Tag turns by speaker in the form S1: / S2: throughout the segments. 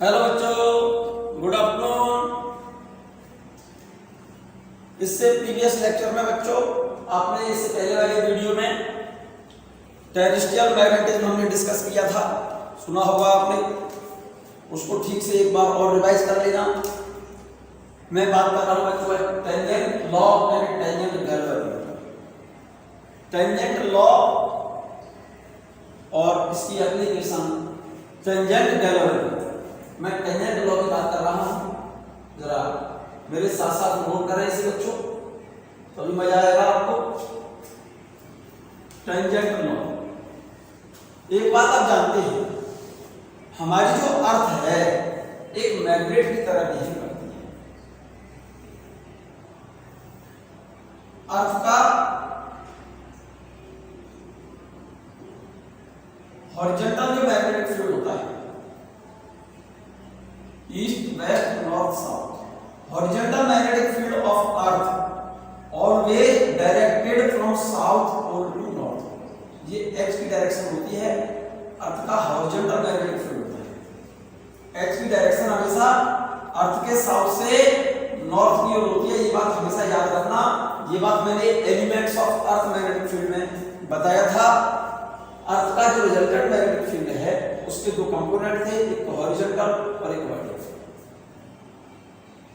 S1: Hello बच्चों, good afternoon. इससे previous lecture में बच्चों आपने इससे पहले वाले वीडियो में टेरेस्ट्रियल मैग्नेटिज्म हमने डिस्कस किया था, सुना होगा आपने। उसको ठीक से एक बार और रिवाइज कर लेना। मैं बात कर रहा हूँ बच्चों टेंजेंट लॉ एंड टेंजेंट गैलोरी। टेंजेंट लॉ और इसकी एप्लीकेशन टेंजेंट गैलोरी। मैं टेंजेंट लॉ की बात कर रहा हूं, जरा मेरे साथ साथ नोट कर रहे हैं इसे बच्चों, तभी मजा आएगा आपको। टेंजेंट लॉ, एक बात आप जानते हैं, हमारी जो अर्थ है एक मैग्नेट की तरह बिहेव करती है। अर्थ का हॉरिजॉन्टल जो मैग्नेटिक फील्ड होता है, east west north south, horizontal magnetic field of earth always directed from south pole to north. ये एक्स की डायरेक्शन होती है, अर्थ का हॉरिजॉन्टल मैग्नेटिक फील्ड होता है। एक्स की डायरेक्शन हमेशा अर्थ के साउथ से नॉर्थ की ओर होती है, ये बात हमेशा याद रखना। ये बात मैंने elements of earth magnetic field में बताया था। अर्थ का जो रिजल्टेंट मैग्नेटिक फील्ड है उसके दो कंपोनेंट थे, एक तो हॉरिजॉन्टल और एक vertical.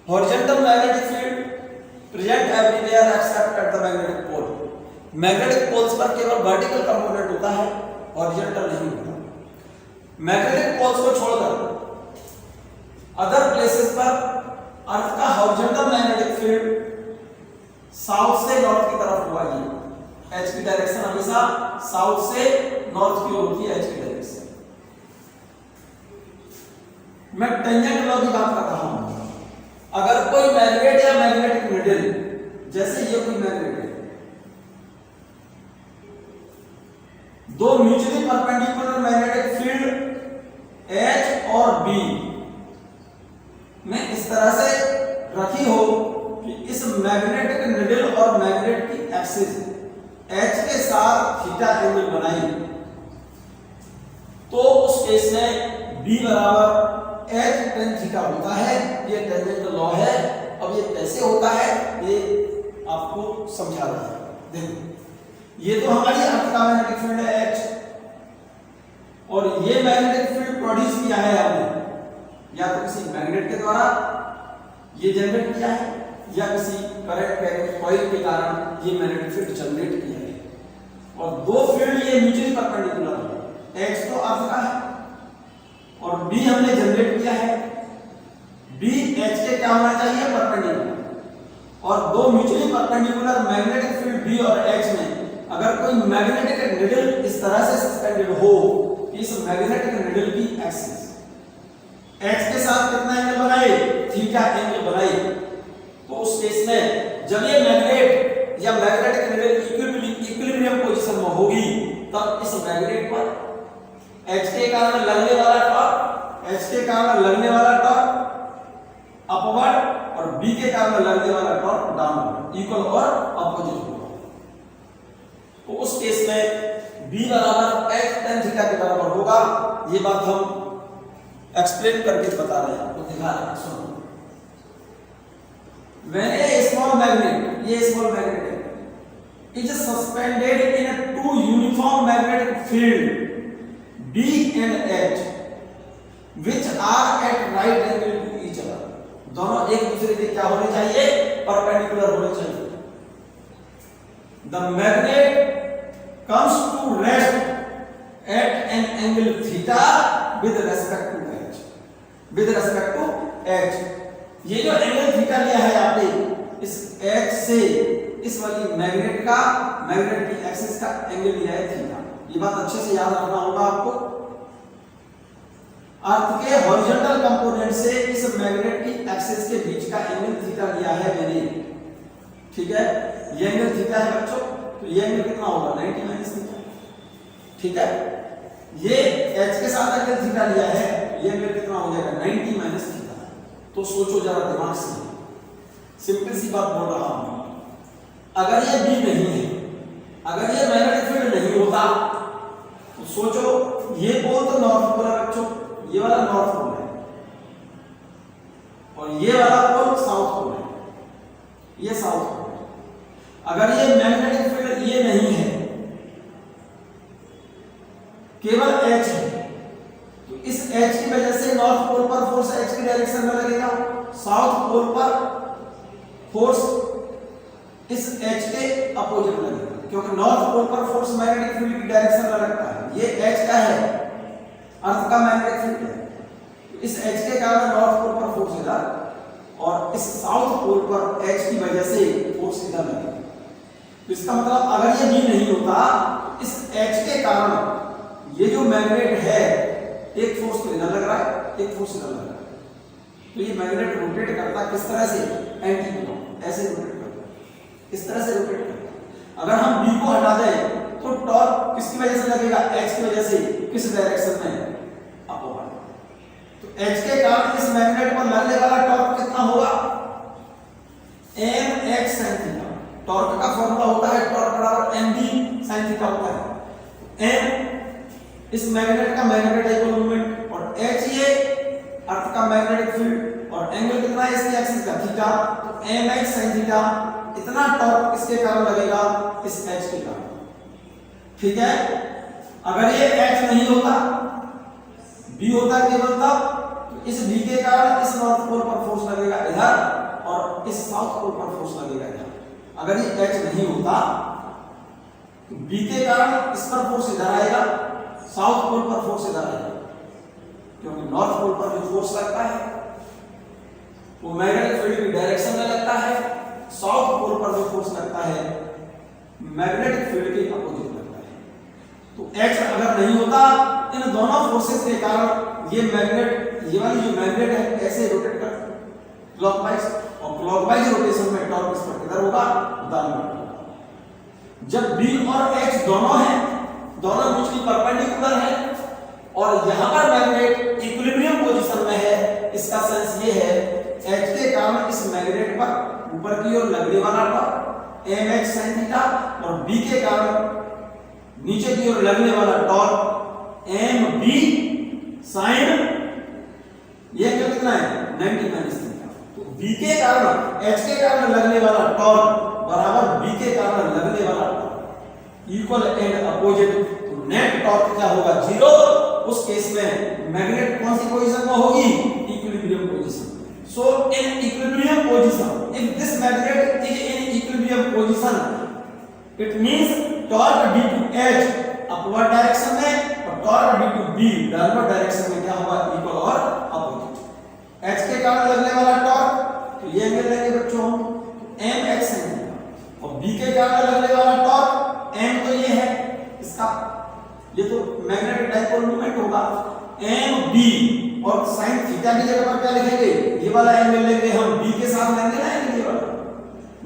S1: Horizontal magnetic field present everywhere except at the magnetic pole. Magnetic poles पर केवल वर्टिकल कंपोनेंट होता है, हॉरिजॉन्टल नहीं होता। मैग्नेटिक पोल्स को छोड़कर अदर प्लेसेस पर अर्थ का हॉरिजॉन्टल मैग्नेटिक फील्ड साउथ से नॉर्थ की तरफ हुआ। ये एच की डायरेक्शन हमेशा साउथ से नॉर्थ की ओर होती है, एच की डायरेक्शन। मैं टेंजेंट लॉ की बात कर रहा हूं। अगर कोई मैग्नेट या मैग्नेटिक निडल, जैसे ये कोई मैग्नेट है, दो mutually perpendicular magnetic field H और बी में इस तरह से रखी हो कि इस मैग्नेटिक निडल और मैग्नेट की एक्सिस एच के साथ थीटा एंगल बनाई, तो उस केस में बी बराबर एच टेन थीटा होता है। ये टेंजेंट लॉ है। अब ये कैसे होता है ये आपको समझा रहा है। देखो, ये तो हमारी अर्थ का मैग्नेटिक फील्ड है एच, और ये मैग्नेटिक फील्ड प्रोड्यूस किया है आपने या तो किसी मैग्नेट के द्वारा ये जनरेट किया है, या किसी करंट कैरिंग कॉइल के कारण ये मैग्नेटिक फील्ड जनरेट किया है। और दो फील्ड ये म्यूचुअली परपेंडिकुलर है, एक्स तो अर्थ का है और बी हमने जनरेट किया है। बी एच के क्या होना चाहिए, परपेंडिकुलर। और दो mutually perpendicular magnetic field B और एच में अगर कोई मैग्नेटिक निडल इस तरह से सस्पेंडेड हो कि इस मैग्नेटिक निडल की एक्सिस एच के साथ कितना एंगल बनाए, थीटा एंगल बनाए, तो उस केस में जब ये मैग्नेट या मैग्नेटिक निडल इक्विलिब्रियम पोजीशन में होगी, तब इस मैग्नेट पर एच के कारण लगने वाला टॉर्क, एच के कारण लगने वाला टॉर्क अपवर्ड और बी के कारण लगने वाला टॉर्क डाउनवर्ड इक्वल और अपोजिट होगा। तो उस केस में बी बराबर एच टेन थीटा के बराबर होगा। ये बात हम एक्सप्लेन करके बता रहे हैं, आपको दिखा रहे हैं। सुनो, when a small magnet, ये small magnet है, is suspended in a two uniform magnetic field B and H which are at right angle to each other। दोनों एक दूसरे के क्या होने चाहिए, परपेंडिकुलर होने चाहिए। The magnet comes to rest at an angle theta with respect to H, with respect to H। ये जो एंगल थीटा लिया है आपने, इस H से इस वाली मैग्नेट का, मैग्नेट की एक्सिस का एंगल लिया है थीटा। ये बात अच्छे से याद रखना होगा आपको। अर्थ के हॉरिजॉन्टल कंपोनेंट से इस मैग्नेट की एक्सिस के बीच का एंगल थीटा लिया है मैंने, ठीक है। ये एंगल थीटा है बच्चों, तो ये एंगल कितना होगा, 90 माइनस थीटा, ठीक है। ये H के साथ एंगल थीटा लिया है, ये एंगल कितना हो जाएगा, 90 माइनस थीटा। तो सोचो जरा दिमाग से, सिंपल सी बात बोल रहा हूं। अगर ये बी नहीं है, अगर ये मैग्नेटिक फील्ड नहीं होता, तो सोचो ये पोल तो नॉर्थ पोल है बच्चों, ये वाला नॉर्थ पोल है और ये वाला पोल साउथ पोल है, ये साउथ पोल है। अगर ये मैग्नेटिक फील्ड ये नहीं है, केवल H है, तो इस H की वजह से नॉर्थ पोल पर फोर्स H की डायरेक्शन में लगेगा, साउथ पोल पर फोर्स इस H के अपोजिट लगेगा, क्योंकि नॉर्थ पोल पर फोर्स मैग्नेटिक फील्ड की डायरेक्शन में लगता है। ये H क्या है? अर्थ का मैग्नेटिक फील्ड है। इस H के कारण नॉर्थ पोल पर फोर्स इधर और इस साउथ पोल पर H की वजह से फोर्स इधर लगेगा। तो इसका मतलब अगर ये भी नहीं होता, इस H के कारण ये जो मैग्नेट है एक फोर्स तो इधर लग रहा है, एक फोर्स इधर लग रहा है, तो ये मैग्नेट रोटेट करता किस तरह से? एंटी क्लॉक, ऐसे रोटेट करता, इस तरह से रोटेट करता। अगर हम B को हटा दें तो टॉर्क किसकी वजह से लगेगा? H की वजह से। किस डायरेक्शन में? अपवर्ड। तो H के कारण इस मैग्नेट पर लगने वाला टॉर्क कितना होगा? mx sin theta. टॉर्क का फॉर्मूला होता है टॉर्क बराबर mv sin थीटा होता है। m इस मैग्नेट का मैग्नेटाइजिंग मोमेंट और h ये अर्थ का मैग्नेटिक फील्ड और एंगल कितना है इसकी एक्सिस का? थीटा। तो mx sin थीटा इतना टॉर्क इसके कारण लगेगा, इस h के कारण। ठीक है। अगर ये h नहीं होता, b होता केवल तब, तो इस b के कारण इस नॉर्थ पोल पर फोर्स लगेगा इधर और इस साउथ पोल पर फोर्स लगेगा इधर। अगर ये h नहीं होता तो b के कारण इस पर फोर्स इधर आएगा, साउथ पोल पर फोर्स इधर आएगा, क्योंकि नॉर्थ पोल पर जो फोर्स लगता है वो मैग्नेटिक फील्ड की डायरेक्शन में लगता है, साउथ पोल पर जो फोर्स लगता है मैग्नेटिक फील्ड के अपोजिट लगता है। तो H अगर नहीं होता, इन दोनों फोर्सेस के कारण ये मैग्नेट, ये वाली जो मैग्नेट है ऐसे रोटेट कर क्लॉकवाइज, और क्लॉकवाइज रोटेशन में टॉर्क इस पर किधर होगा? दाहिने। जब B और H दोनों हैं, दोनों म्यूचुअली परपेंडिकुलर हैं और यहां पर मैग्नेट इक्विलिब्रियम पोजीशन में है, इसका सेंस ये है H के कारण इस मैग्नेट पर ऊपर की ओर लगने वाला टॉर्क mx sin थीटा और B के कारण नीचे की ओर लगने वाला टॉर्क mb sin, ये कितना है? 90 माइनस थीटा। तो B के कारण H के कारण लगने वाला टॉर्क बराबर B के कारण लगने वाला टॉर्क, इक्वल एंड अपोजिट। तो नेट टॉर्क क्या होगा? 0। उस केस में मैग्नेट कौन सी पोजीशन में होगी? Equilibrium position. So in equilibrium position, if this magnet is in equilibrium position, it means torque due to H upward direction में और torque due to B downward direction में क्या होगा? इक्वल और अपोजिट। H के कारण लगने वाला टॉर्क, तो ये एंगल लेंगे बच्चों हम mx sin थीटा, और B के कारण लगने वाला टॉर्क m तो ये है इसका, ये तो मैग्नेटिक डाइपोल मोमेंट होगा mb, और sin थीटा की जगह पर क्या लिखेंगे? ये वाला एंगल लेंगे हम, B के साथ लेंगे ना एंगल ये वाला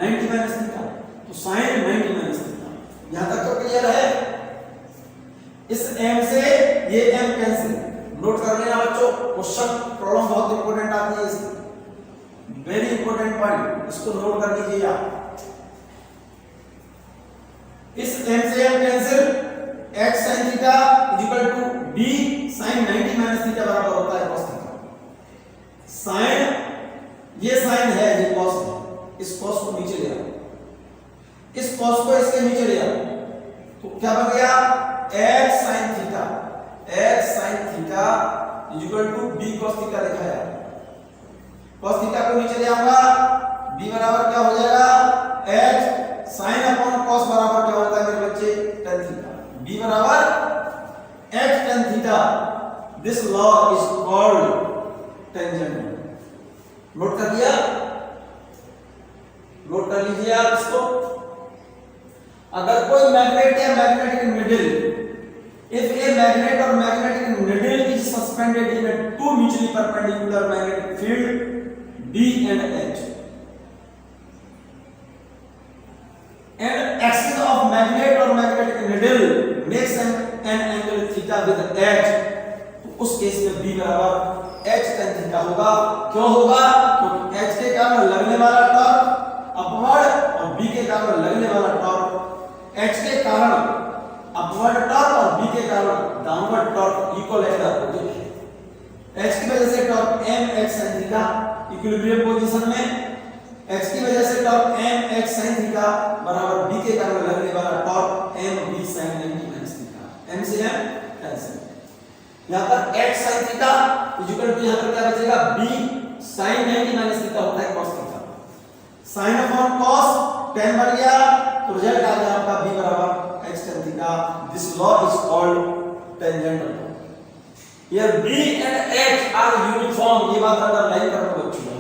S1: 90 माइनस थीटा, तो sin 90 माइनस थीटा। यहां तक तो क्लियर है? इस m से ये m कैंसिल। नोट कर लेना बच्चों, क्वेश्चन प्रॉब्लम बहुत इंपॉर्टेंट आती है इसकी, वेरी इंपॉर्टेंट पॉइंट, इसको नोट कर लीजिए आप। इस m से m cancel, x sin theta equal to b sin 90 minus theta बराबर होता है cos थीटा। sin, ये sin है, ये cos है, इस cos को नीचे ले आओ, इस cos को इसके नीचे ले आओ, तो क्या बन गया? x sin theta, x sin theta equal to b cos theta लिखा है। cos थीटा को नीचे ले आऊंगा, b बराबर क्या हो जाएगा? h sin अपॉन cos बराबर क्या होता है मेरे बच्चे? tan theta. b बराबर h tan theta. This law is called tangent. Note कर लिया? नोट कर लीजिए आप इसको। अगर कोई मैग्नेट या magnetic needle, if a magnet or magnetic needle is suspended in a two mutually perpendicular magnetic field B and H, and axis of magnet or magnetic needle makes an angle theta with H, तो उस case में B बराबर H tan theta होगा। क्यों होगा? क्योंकि H के कारण लगने वाला टॉर्क अपवर्ड और B के कारण लगने वाला टॉर्क, H के कारण अपवर्ड टॉर्क और B के कारण डाउनवर्ड टॉर्क इक्वल है। H की वजह से torque mx sin theta equilibrium position में x की वजह से torque m x sin theta बराबर b के कारण लगने वाला torque m b sin 90 minus theta, m से m कैंसिल। यहां पर x sin theta equal to यहां पर क्या बचेगा b sin 90 माइनस थीटा होता है cos theta, sin upon cos tan बन गया तो रिजल्ट आ गया आपका b बराबर x tan theta. This law is called tangent law. Here b and h are uniform, ये बात अंडरलाइन कर लो बच्चों।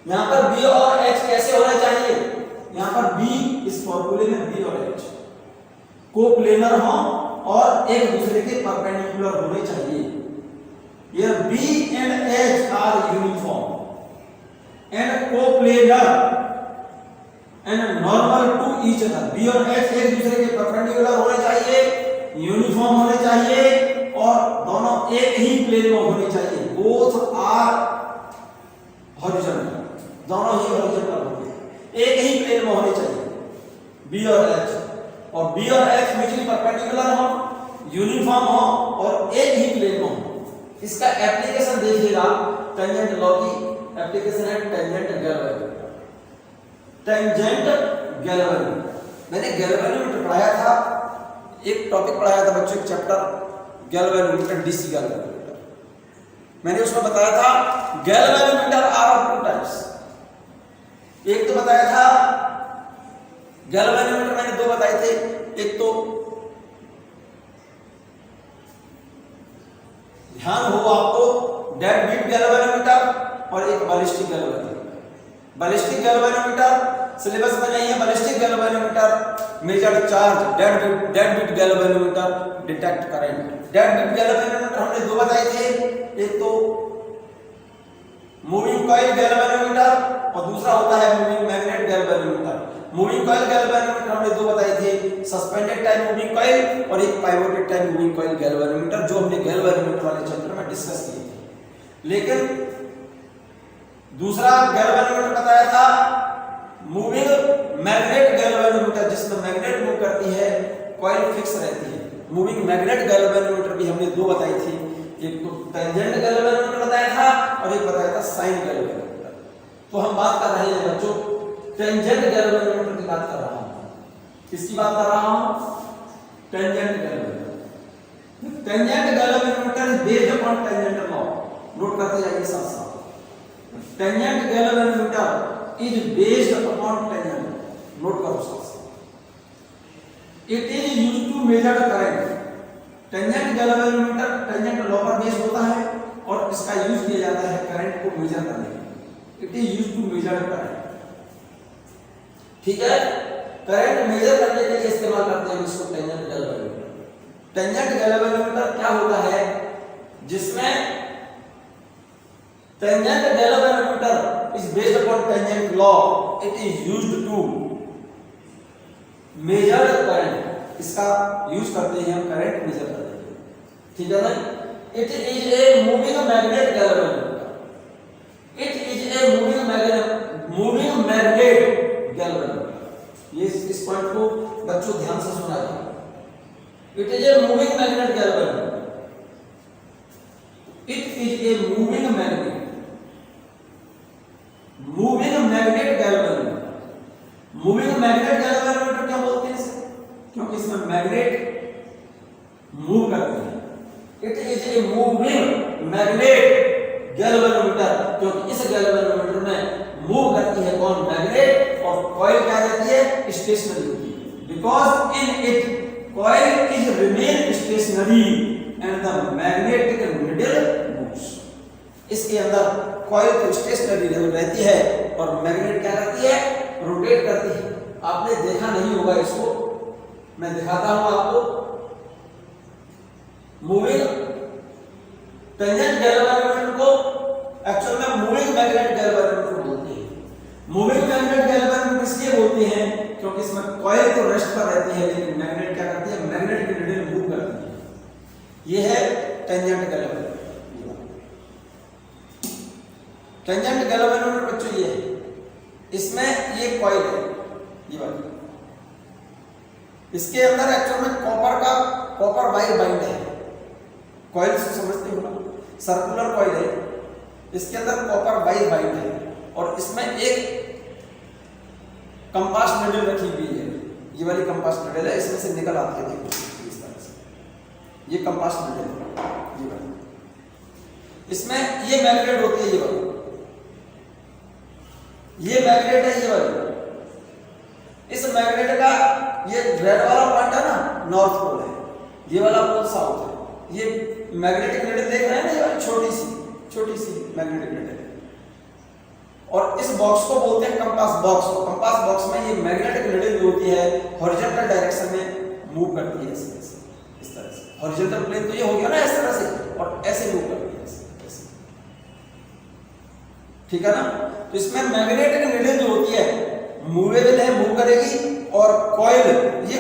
S1: यहां पर b और h कैसे होना चाहिए, यहां पर b इस फॉर्मूले में b और h कोप्लेनर हो और एक दूसरे के परपेंडिकुलर होने चाहिए। Here b and h are uniform and coplanar and normal to each other। b और h एक दूसरे के परपेंडिकुलर होने चाहिए, यूनिफॉर्म होने चाहिए और दोनों एक ही प्लेन में होने चाहिए। बोथ आर हॉरिजॉन्टल, दोनों ही हॉरिजॉन्टल होंगे, एक ही प्लेन में होने चाहिए b और h, और b और h म्यूचुअली परपेंडिकुलर हो, यूनिफॉर्म हो और एक ही प्लेन में हो। इसका एप्लीकेशन देखिएगा, टेंजेंट लॉ की एप्लीकेशन है टेंजेंट गैल्वेनी। टेंजेंट गैल्वेनी मैंने गैल्वेनोमीटर पढ़ाया था, एक टॉपिक पढ़ाया था बच्चों, एक चैप्टर गैल्वेनोमीटर, डीसी गैल्वेनोमीटर। मैंने उसमें बताया था galvanometer are of two types. एक तो बताया था गैल्वेनोमीटर, मैंने दो बताए थे, एक तो ध्यान हो आपको डेड बीट गैल्वेनोमीटर और एक ballistic galvanometer. Ballistic galvanometer syllabus में नहीं है। Ballistic galvanometer measure charge, dead beat galvanometer detect current. Dead beat galvanometer हमने दो बताए थे, एक तो मूविंग कॉइल गैल्वेनोमीटर और दूसरा होता है moving magnet galvanometer. Moving coil galvanometer हमने दो बताए थे, सस्पेंडेड टाइप मूविंग कॉइल और एक pivoted type moving coil galvanometer, जो हमने गैल्वेनोमीटर वाले चैप्टर में डिस्कस किए थे। लेकिन दूसरा गैल्वेनोमीटर बताया था मूविंग मैग्नेट गैल्वेनोमीटर, जिसमें मैग्नेट मूव करती है, कॉइल फिक्स रहती है। मूविंग मैग्नेट गैल्वेनोमीटर भी हमने दो बताई थी, एक तो टेंजेंट गैल्वेनोमीटर बताया था और एक बताया था साइन गैल्वेनोमीटर। तो हम बात कर रहे हैं बच्चों टेंजेंट गैल्वेनोमीटर की बात कर रहा हूं। किसकी बात कर रहा हूं? Tangent galvanometer. Tangent galvanometer is based upon tangent law. Note करते जाइए साथ साथ। Tangent galvanometer is based upon tangent law. Note करो साथ साथ। It is used to measure current. Tangent galvanometer tangent law पर बेस्ड होता है और इसका यूज किया जाता है करंट को मेजर करने के लिए। It is used to measure current. ठीक है, करंट मेजर करने के लिए इस्तेमाल करते हैं इसको टेंजेंट गैल्वेनोमीटर। टेंजेंट गैल्वेनोमीटर क्या होता है, जिसमें tangent galvanometer is based upon tangent law. It is used to measure current. इसका यूज करते हैं हम करंट मेजर करने के लिए। ठीक है ना। It is a moving magnet galvanometer. It is a moving magnet galvanometer. ये इस पॉइंट को बच्चों ध्यान से सुना जाए। It is a moving magnet galvanometer. It is a moving magnet galvanometer. Moving magnet galvanometer क्या बोलते हैं इसे? क्योंकि इसमें मैग्नेट मूव करते हैं। It is a moving magnet galvanometer, क्योंकि इस गैल्वेनोमीटर में मूव करती है कौन? मैग्नेट, और कॉइल क्या रहती है? स्टेशनरी होती है। Because in it coil is remain stationery and the magnetic needle moves. इसके अंदर कॉइल तो स्टेशनरी रहती है और मैग्नेट क्या करती है? रोटेट करती है। आपने देखा नहीं होगा इसको, मैं दिखाता हूं आपको। मूविंग टेंजेंट गैल्वेनोमीटर को एक्चुअल में मूविंग मैग्नेट गैल्वेनोमीटर बोलते हैं। मूविंग मैग्नेट गैल्वेनोमीटर इसलिए बोलते हैं क्योंकि इसमें कॉइल तो रेस्ट पर रहती है, लेकिन मैग्नेट क्या करती है? मैग्नेट की नीडल मूव करती है। यह है टेंजेंट गैल्वेनोमीटर। टेंजेंट गैल्वेनोमीटर बच्चों ये है, इसमें ये कॉइल है, ये वाली, इसके अंदर एक्चुअल में कॉपर वायर बाइंड है। कॉइल से समझते हो ना, सर्कुलर कॉइल है, इसके अंदर कॉपर वायर बाइंड है और इसमें एक कंपास नीडल रखी हुई है। ये वाली कंपास नीडल है, इसमें से निकल आती है, देखो इस तरह से। ये कंपास नीडल है, ये वाली। इसमें ये मैग्नेट होती है, ये वाली, ये मैग्नेट है, ये वाली। इस मैग्नेट का ये रेड वाला पॉइंट है ना, नॉर्थ पोल है, ये वाला पोल साउथ है। ये मैग्नेटिक नीडल देख रहे हैं ना, ये वाली छोटी सी मैग्नेटिक नीडल है। और इस बॉक्स को बोलते हैं कंपास बॉक्स। कंपास बॉक्स में ये मैग्नेटिक नीडल जो होती है हॉरिजॉन्टल डायरेक्शन में मूव करती है, इस तरह से। हॉरिजॉन्टल प्लेन तो ये हो गया ना, इस तरह से, और ऐसे मूव करती है, ऐसे। ठीक है ना। तो इसमें मैग्नेटिक नीडल जो होती है मूवेबल है, मूव करेगी। और कॉइल, ये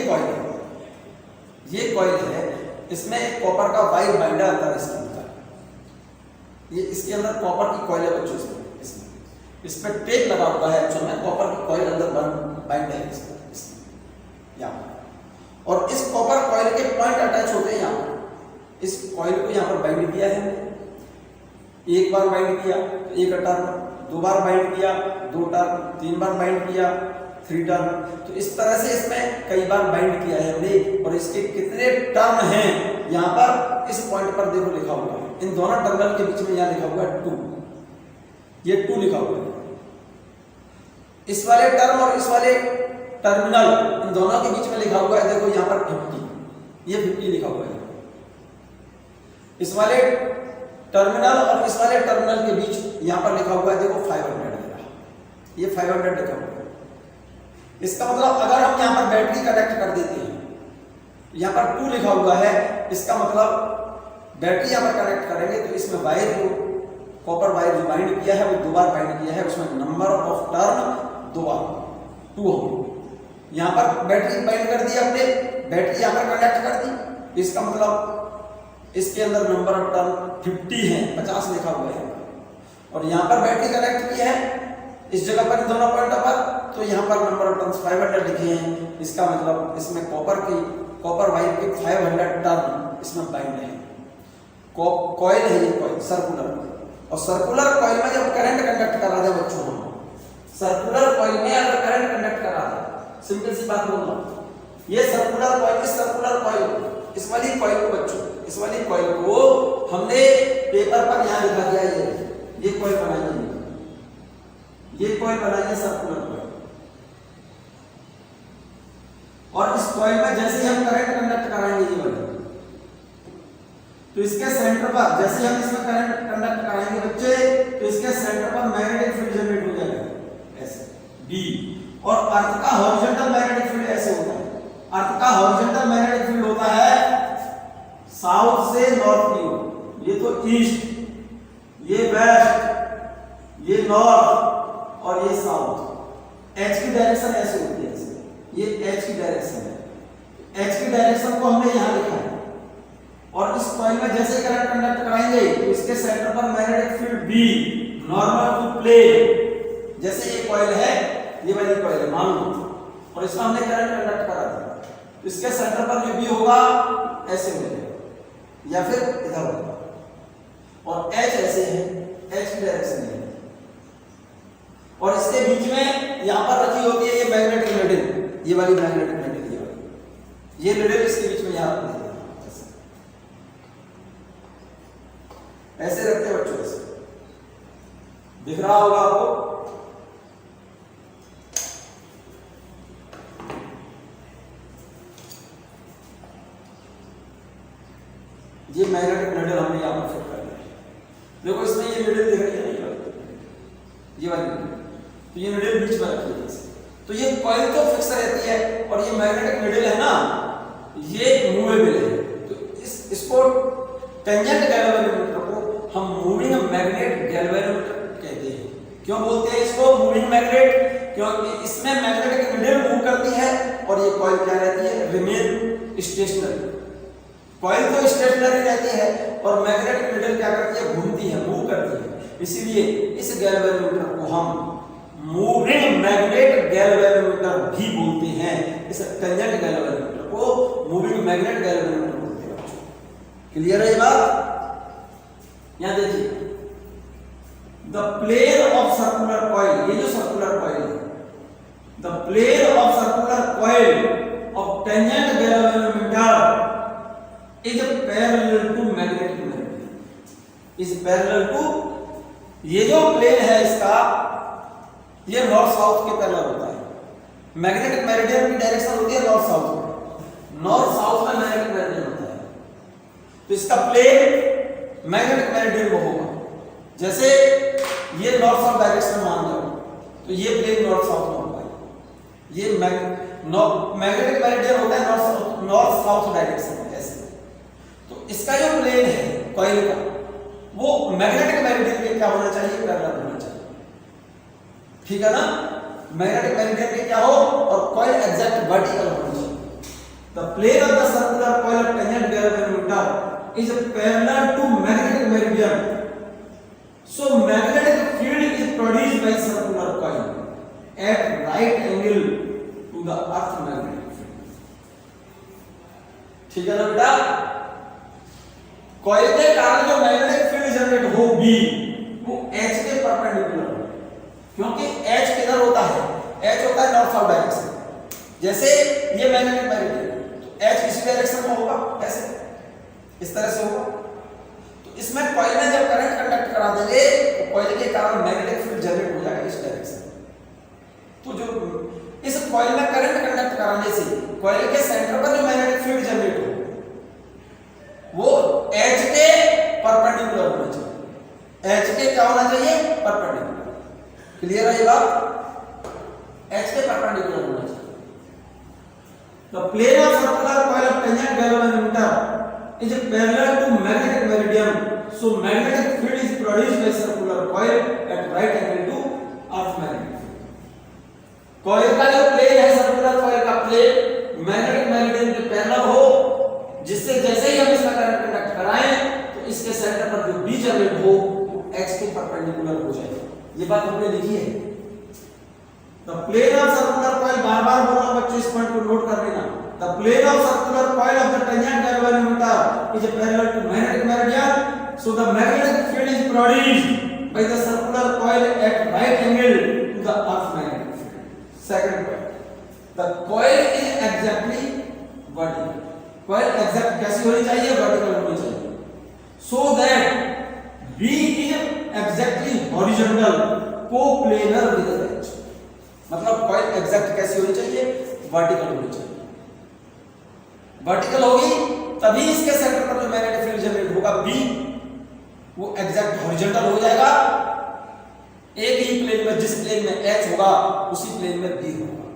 S1: कॉइल है, इसमें एक कॉपर का वायर बाइंडर आता है इसके अंदर। ये इसके अंदर कॉपर की कॉइल है बच्चों, इसमें इस पे टेप लगा हुआ है, जो में कॉपर की कॉइल अंदर बाइंड है इसमें यहाँ। और इस कॉपर कॉइल के पॉइंट अटैच होते हैं यहाँ पर। इस कॉइल को यहाँ पर बाइंड किया है, एक बार बाइंड किया तो एक टर्न, दो बार बाइंड किया, दो टर्न, तीन बार बाइंड किया, 3 टर्न। तो इस तरह से इसमें कई बार बाइंड किया है हमने। और इसके कितने टर्न हैं यहाँ पर इस पॉइंट पर देखो लिखा हुआ है। इन दोनों टर्मिनल के बीच में यहाँ लिखा हुआ है 2, ये 2 लिखा हुआ है। इस वाले टर्म और इस वाले टर्मिनल, इन दोनों के बीच में लिखा हुआ है, देखो यहाँ पर 50, ये 50 लिखा हुआ है। इस वाले टर्मिनल और इस वाले टर्मिनल के बीच यहाँ पर लिखा हुआ है, देखो 500, ये 500 लिखा हुआ है। इसका मतलब अगर हम यहाँ पर बैटरी कनेक्ट कर देते हैं, यहाँ पर 2 लिखा हुआ है, इसका मतलब बैटरी यहाँ पर कनेक्ट करेंगे तो इसमें वायर को, कॉपर वायर जो बाइंड किया है वो 2 बार बाइंड किया है, उसमें नंबर ऑफ टर्न 2 बार 2 होंगे। यहाँ पर बैटरी बाइंड कर दी हमने, बैटरी यहाँ पर कनेक्ट कर दी, इसका मतलब इसके अंदर नंबर ऑफ टर्न 50 है, 50 लिखा हुआ है। और यहाँ पर बैटरी कनेक्ट की है इस जगह पर, दोनों पॉइंट पर, तो यहाँ पर नंबर ऑफ टर्न्स 500 लिखे हैं। इसका मतलब इसमें कॉपर वायर के 500 टर्न इसमें बाइंड है। कॉइल है ये, कॉइल सर्कुलर। और सर्कुलर कॉइल में जब करंट कंडक्ट करा दे बच्चों, सर्कुलर कॉइल में अगर करंट कंडक्ट करा दे, सिंपल सी बात बोल रहा हूं, ये सर्कुलर कॉइल, सर्कुलर कॉइल, इस वाली कॉइल को बच्चों, इस वाली कॉइल को हमने पेपर पर यहां लिखा दिया, ये कॉइल बनाई है, ये कॉइल बनाई है सर्कुलर कॉइल। और इस कॉइल में जैसे ही हम करंट कंडक्ट कराएंगे ये वाली, तो इसके सेंटर पर, जैसे हम इसमें करंट कंडक्ट कराएंगे बच्चे, तो इसके सेंटर पर मैग्नेटिक फील्ड जनरेट हो जाएगा, ऐसे बी। और अर्थ का हॉरिजॉन्टल मैग्नेटिक फील्ड ऐसे होता है। अर्थ का हॉरिजॉन्टल मैग्नेटिक फील्ड होता है साउथ से नॉर्थ की ओर, ये तो ईस्ट, ये वेस्ट, ये नॉर्थ और ये साउथ। एच की डायरेक्शन ऐसे होती है, ऐसे, ये एच की डायरेक्शन है। एच की डायरेक्शन को हमने यहां लिखा है। और इस कॉइल में जैसे करंट कंडक्ट कराएंगे तो इसके सेंटर पर magnetic field B, normal to plane, जैसे ये कॉइल है, ये वाली कॉइल है मान लो, और इसमें हमने करंट कंडक्ट करा दिया, तो इसके सेंटर पर जो बी होगा ऐसे हो जाएगा या फिर इधर होगा। और एच ऐसे है, एच की डायरेक्शन है। और इसके बीच में यहां पर रखी होती है ये मैग्नेटिक नीडल, ये वाली मैग्नेटिक नीडल, ये नीडल इसके बीच में यहां रखते हैं, ऐसे रखते हैं बच्चों, ऐसे दिख रहा होगा आपको। ये मैग्नेटिक नीडल हमने यहां पर फिट कर दिया। देखो इसमें ये नीडल दिख रही है, ये वाली, तो ये नीडल बीच में रखी है। तो ये कॉइल तो फिक्स रहती है, और ये मैग्नेटिक नीडल है ना, ये मूवेबल है। तो इसको टेंजेंट गैल्वेनोमीटर को हम मूविंग मैग्नेट गैल्वेनोमीटर कहते हैं। क्यों बोलते हैं इसको मूविंग मैग्नेट? क्योंकि इसमें मैग्नेटिक नीडल मूव करती है और ये कॉइल क्या रहती है, रिमेन स्टेशनरी। कॉइल तो स्टेशनरी रहती है और मैग्नेटिक नीडल क्या करती है, घूमती है, मूव करती है। इसीलिए इस गैल्वेनोमीटर को हम मूविंग मैग्नेट गैल्वेनोमीटर भी बोलते हैं। इस टेंजेंट गैल्वेनोमीटर को मूविंग मैग्नेट गैल्वेनोमीटर बोलते हैं। क्लियर है ये बात? यहां देखिए, the plane of circular coil, ये जो सर्कुलर कॉइल है, the plane of circular coil of tangent galvanometer is parallel to magnetic meridian, is parallel to, ये जो प्लेन है इसका, ये नॉर्थ साउथ के पैरेलल होता है। मैग्नेटिक मेरिडियन की डायरेक्शन होती है नॉर्थ साउथ में, नॉर्थ साउथ में मैग्नेटिक मेरिडियन होता है, तो इसका प्लेन मैग्नेटिक मेरिडियन में होगा। जैसे ये नॉर्थ साउथ डायरेक्शन मान लो, तो ये प्लेन नॉर्थ साउथ में होगा, ये मैग्नेटिक मेरिडियन होता है नॉर्थ साउथ डायरेक्शन में, ऐसे। तो इसका जो प्लेन है कॉइल का, वो मैग्नेटिक मेरिडियन के क्या होना चाहिए, पैरेलल होना चाहिए, ठीक है ना। मैग्नेटिक मेरिडियन के क्या हो, और कॉइल एग्जैक्ट वर्टिकल होना चाहिए। The plane of the circular coil of tangent galvanometer is parallel to magnetic meridian, so magnetic field is produced by circular coil at right angle to the earth magnetic field, ठीक है ना बेटा। Coil के कारण जो magnetic field generate होगी वो H के परपेंडिकुलर होगी, क्योंकि H किधर होता है, H होता है नॉर्थ साउथ डायरेक्शन। जैसे ये मैग्नेटिक मेरिडियन, तो H इसी डायरेक्शन में होगा, ऐसे इस तरह से होगा। तो इसमें कॉइल में जब करंट कंडक्ट करा देंगे तो कॉइल के कारण मैग्नेटिक फील्ड जनरेट हो जाएगा इस डायरेक्शन। तो जो इस कॉइल में करंट कंडक्ट कराने से कॉइल के सेंटर पर जो मैग्नेटिक फील्ड जनरेट हो वो H के परपेंडिकुलर होना चाहिए, H के क्या होना चाहिए, परपेंडिकुलर। क्लियर है ये बात, H के परपेंडिकुलर होना चाहिए। The plane of circular coil of tangent galvanometer is parallel to magnetic meridian, so magnetic field is produced by circular coil at right angle to earth magnetic field। Coil का जो plane है, circular coil का plane magnetic meridian के parallel हो, जिससे जैसे ही हम इसमें करंट कंडक्ट कराएं तो इसके सेंटर पर जो B जनरेट हो वो H के परपेंडिकुलर हो जाए। ये बात हमने लिखी है। The plane of circular coil, बार-बार बोल रहा हूं बच्चों, इस पॉइंट को नोट कर लेना। The plane of circular coil of the tangent galvanometer is parallel to magnetic meridian, so the magnetic field is produced by the circular coil at right angle to the earth magnetic field. Second point, the coil is exactly vertical. Coil exact कैसी होनी चाहिए, vertical होनी चाहिए, so that B is exactly horizontal coplanar with the H। मतलब coil exact कैसी होनी चाहिए, vertical होनी चाहिए। वर्टिकल होगी तभी इसके सेंटर पर जो मैग्नेटिक फील्ड जनरेट होगा B, वो एग्जैक्ट हॉरिजॉन्टल हो जाएगा। एक ही प्लेन में, जिस प्लेन में H होगा उसी प्लेन में B होगा।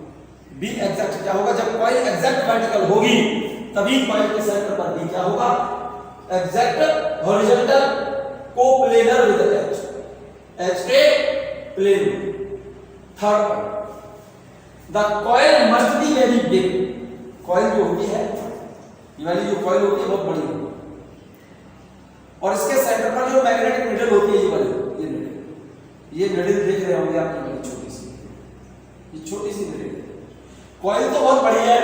S1: B एग्जैक्ट क्या होगा, जब कॉइल एग्जैक्ट वर्टिकल होगी तभी कॉइल के सेंटर पर B क्या होगा, exact horizontal coplanar with H, H के plane. Third point, the coil must be very big. Coil जो होती है, ये वाली जो कॉइल होती है बहुत बड़ी होती है, और इसके सेंटर पर जो मैग्नेटिक निडल होती है, ये वाली, ये निडल देख रहे होंगे आप, छोटी सी, ये छोटी सी निडल। कॉइल तो बहुत बड़ी है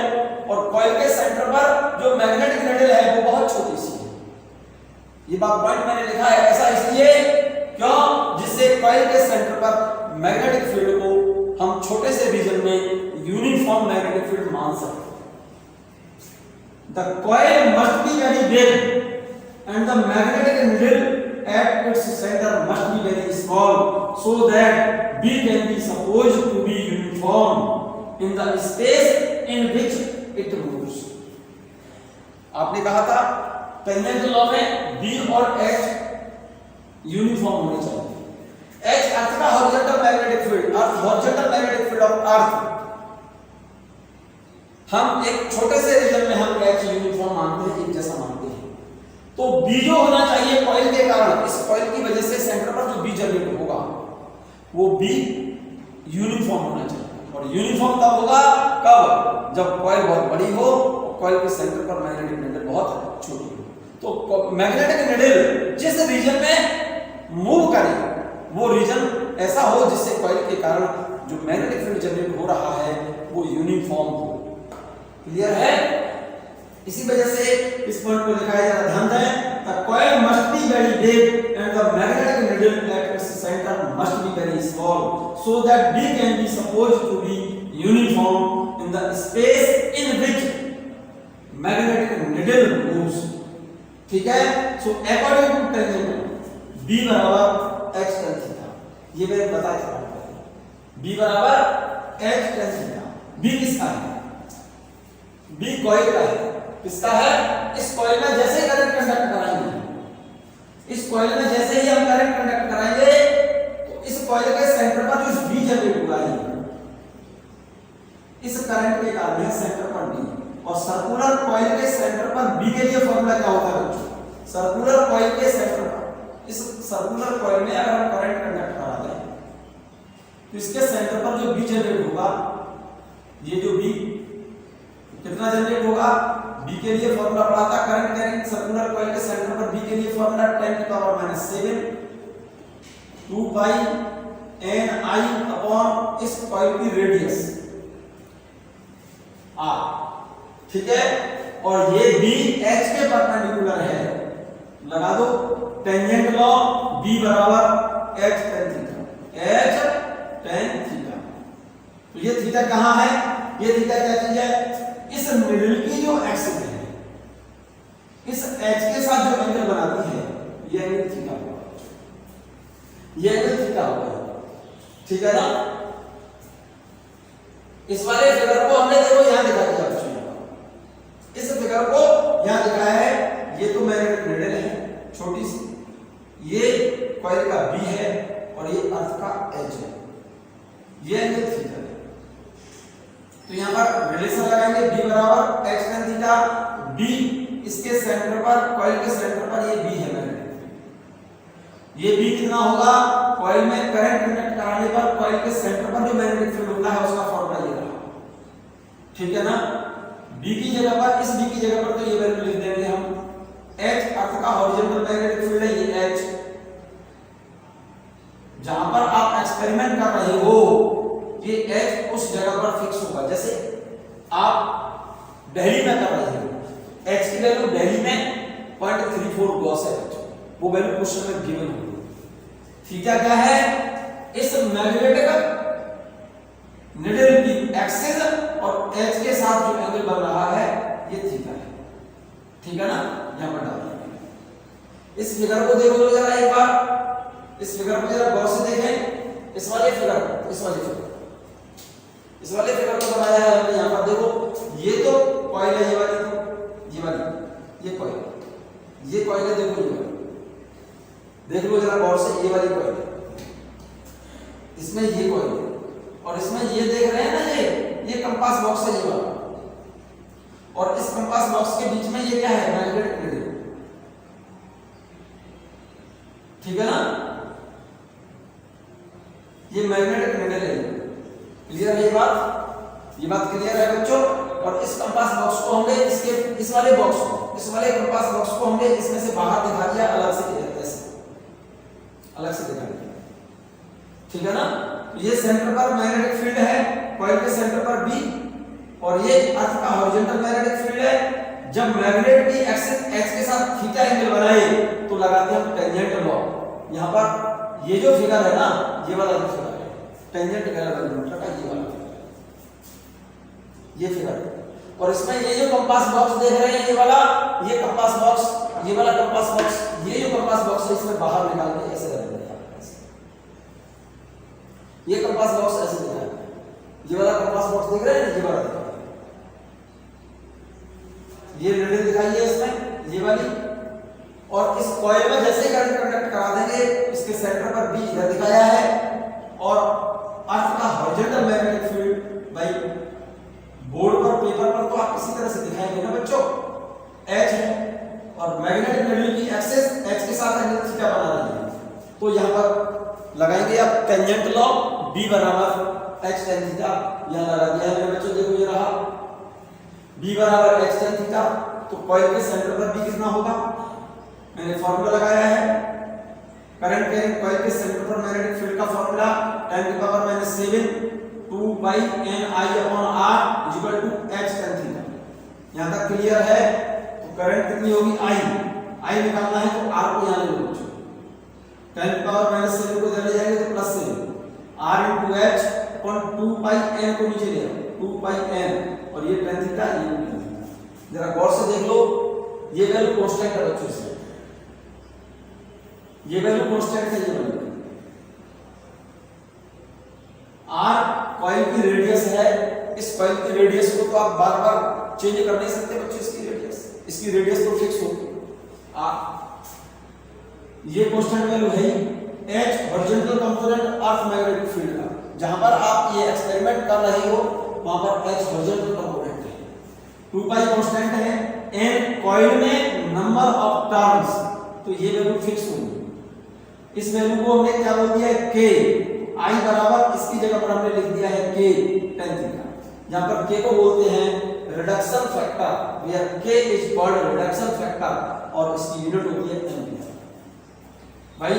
S1: और कॉइल के सेंटर पर जो मैग्नेटिक निडल है वो बहुत छोटी सी है। ये बात पॉइंट मैंने लिखा है, ऐसा इसलिए क्यों, जिससे कॉइल के सेंटर पर मैग्नेटिक फील्ड को हम छोटे से रीजन में यूनिफॉर्म मैग्नेटिक फील्ड मान सकते हैं। The coil must be very big and the magnetic needle at its center must be very small so that B can be supposed to be uniform in the space in which it moves। आपने कहा था tangent law में B और H uniform होने चाहिए। H अर्थ का horizontal magnetic field, earth horizontal magnetic field of अर्थ, हम एक छोटे से रीजन में हम H यूनिफॉर्म मानते हैं, एक जैसा मानते हैं। तो B जो होना चाहिए कॉइल के कारण, इस कॉइल की वजह से सेंटर पर जो B जनरेट होगा वो B यूनिफॉर्म होना चाहिए। और यूनिफॉर्म तब होगा कब, जब कॉइल बहुत बड़ी हो, कॉइल के सेंटर पर मैग्नेटिक नीडल बहुत छोटी हो। तो मैग्नेटिक नीडल जिस रीजन में मूव करे वो रीजन ऐसा हो जिससे कॉइल के कारण जो मैग्नेटिक फील्ड जनरेट हो रहा है वो यूनिफॉर्म हो। क्लियर है? इसी वजह से इस पॉइंट को लिखा है, ध्यान दें, the coil must be very big and the magnetic needle at its center must be very small so that B can be supposed to be uniform in the space in which magnetic needle moves. ठीक है, so according to tangent B बराबर h tan theta, ये मैंने बताया था, B बराबर h tan theta. B किसका है? B कॉइल का है। किसका है? इस कॉइल में जैसे करंट कंडक्ट कराएंगे, इस कॉइल में जैसे ही हम करंट कंडक्ट कराएंगे तो इस कॉइल के सेंटर पर जो B जनरेट हुआ है, इस करंट के कारण सेंटर पर B, और सर्कुलर कॉइल के सेंटर पर B के लिए फॉर्मूला क्या होता है बच्चों? सर्कुलर कॉइल के सेंटर पर, इस सर्कुलर कॉइल में अगर हम करंट कंडक्ट करा दें तो इसके सेंटर पर जो B जनरेट होगा, ये जो B कितना जनरेट होगा? B के लिए फॉर्मूला पढ़ा था, करंट कैरिंग सर्कुलर कॉइल के सेंटर पर B के लिए फॉर्मूला 10⁻⁷ 2 पाई Ni अपॉन इस कॉइल की रेडियस R, ठीक है, और ये B H के परपेंडिकुलर है, लगा दो टेंजेंट लॉ B बराबर H tan theta, H tan theta. तो ये थीटा कहां है? ये थीटा क्या चीज है? इस निडल की जो एक्सिस है, इस H के साथ जो एंगल बनाती है, ये एंगल थीटा होगा, ये एंगल थीटा होगा, ठीक है ना। इस वाले फिगर को हमने देखो यहां दिखा दिया बच्चों, इस फिगर को यहां दिखाया है, ये तो मैग्नेटिक निडल है छोटी सी, ये कॉइल का B है और ये अर्थ का H है, ये एंगल थीटा है। तो यहां पर रिलेशन लगाएंगे B बराबर h tan थीटा, B इसके सेंटर पर, कॉइल के सेंटर पर ये B है मैग्नेटिक, ये B कितना होगा? कॉइल में करंट कंडक्ट कराने पर कॉइल के सेंटर पर जो मैग्नेटिक फील्ड होता है उसका फॉर्मूला ये रहा, ठीक है ना। B की जगह पर, इस B की जगह पर तो ये वैल्यू लिख देंगे हम, H अर्थ का हॉरिजॉन्टल मैग्नेटिक फील्ड है, ये H, जहां पर आप एक्सपेरिमेंट कर रहे हो ये H उस जगह पर फिक्स होगा। जैसे आप दिल्ली में कर रहे हो, H की वैल्यू दिल्ली में 0.34 गॉस है बच्चों, वो वैल्यू क्वेश्चन में गिवन होगी। थीटा क्या है? इस मैग्नेटिक निडल की एक्सिस और H के साथ जो एंगल बन रहा है ये थीटा है, ठीक है ना। यहां पर डाल देंगे। इस फिगर को देखो जरा एक बार, इस फिगर को जरा गौर से देखें, इस वाले फिगर को, इस वाले फिगर को बनाया है हमने। यहां पर देखो ये तो कॉइल है, ये वाली, ये कॉइल, ये कॉइल है, देखो ये देख लो जरा गौर से, ये वाली कॉइल है, इसमें ये कॉइल है और इसमें ये देख रहे हैं ना, ये कंपास बॉक्स है ये वाला, और इस कंपास बॉक्स के बीच में ये क्या है? मैग्नेटिक निडल, ठीक है ना, ये मैग्नेटिक निडल है। क्लियर है ये बात क्लियर है बच्चों। और इस कंपास बॉक्स को हमने इसके, इस वाले बॉक्स को, इस वाले कंपास बॉक्स को हमने इसमें से बाहर दिखा दिया, अलग से दिखा दिया, ठीक है ना। ये सेंटर पर मैग्नेटिक फील्ड है, कॉइल के सेंटर पर B, और ये अर्थ का हॉरिजॉन्टल मैग्नेटिक फील्ड है। जब मैग्नेट की एक्सिस H के साथ थीटा एंगल बनाए तो लगाते हैं टेंजेंट लॉ। यहां पर ये जो फिगर है ना, ये वाला जो फिगर है टेंजेंट गैलेवेटर का, ये वाला ये फिगर है, और इसमें ये जो कंपास बॉक्स देख रहे हैं, ये वाला, ये कंपास बॉक्स, ये वाला कंपास बॉक्स, ये जो कंपास बॉक्स है इसमें बाहर निकाल के ऐसे रख देंगे, ये कंपास बॉक्स ऐसे दिख रहा है, ये वाला कंपास बॉक्स दिख रहा है, ये वाला दिख रहा है, ये निडल दिखाई है इसमें, ये वाली, और इस कॉइल में जैसे करंट कंडक्ट करा देंगे, इसके सेंटर पर B इधर दिखाया है, और अर्थ का हॉरिजॉन्टल मैग्नेटिक फील्ड भाई बोर्ड पर, पेपर पर तो आप इसी तरह से दिखाएंगे ना बच्चों, H है और मैग्नेटिक निडल की एक्सिस H के साथ एंगल थीटा बना रही है। तो यहां पर लगाएंगे आप टेंजेंट लॉ B बराबर H tan थीटा, यहां लगा दिया है मेरे बच्चों, देखो ये रहा B बराबर H tan थीटा। तो कॉइल के सेंटर पर B कितना होगा? मैंने फॉर्मूला लगाया है, करंट के कॉइल के सेंटर पर मैग्नेटिक फील्ड का formula 10⁻⁷ 2 by Ni/R equal to H tan theta. यहां तक क्लियर है? तो करंट कितनी होगी? I निकालना है तो R को यहां ले लो बच्चों, 10 पावर माइनस 7 को इधर ले जाएंगे तो plus 7 r into h upon 2 पाई n को नीचे ले आओ 2 पाई n और ये tan थीटा ये tan थीटा। जरा गौर से देख लो, ये वैल्यू कांस्टेंट है बच्चों से, ये वैल्यू कांस्टेंट है, ये वैल्यू r कॉइल की रेडियस है। इस कॉइल की रेडियस को तो आप बार-बार चेंज कर नहीं सकते बच्चों, इसकी रेडियस तो फिक्स होगी r, ये कांस्टेंट वैल्यू है ही। h हॉरिजॉन्टल कंपोनेंट अर्थ मैग्नेटिक फील्ड का, जहां पर आप ये एक्सपेरिमेंट कर रहे हो वहां पर h हॉरिजॉन्टल कंपोनेंट है। 2 पाई कांस्टेंट है, n कॉइल में नंबर ऑफ टर्न्स, तो ये वैल्यू फिक्स होगी। इस वैल्यू को हमने क्या बोल दिया है k, i बराबर इसकी जगह पर हमने लिख दिया है k tan थीटा। यहां पर k को बोलते हैं reduction factor, where k is called reduction factor और इसकी यूनिट होती है एम्पीयर। भाई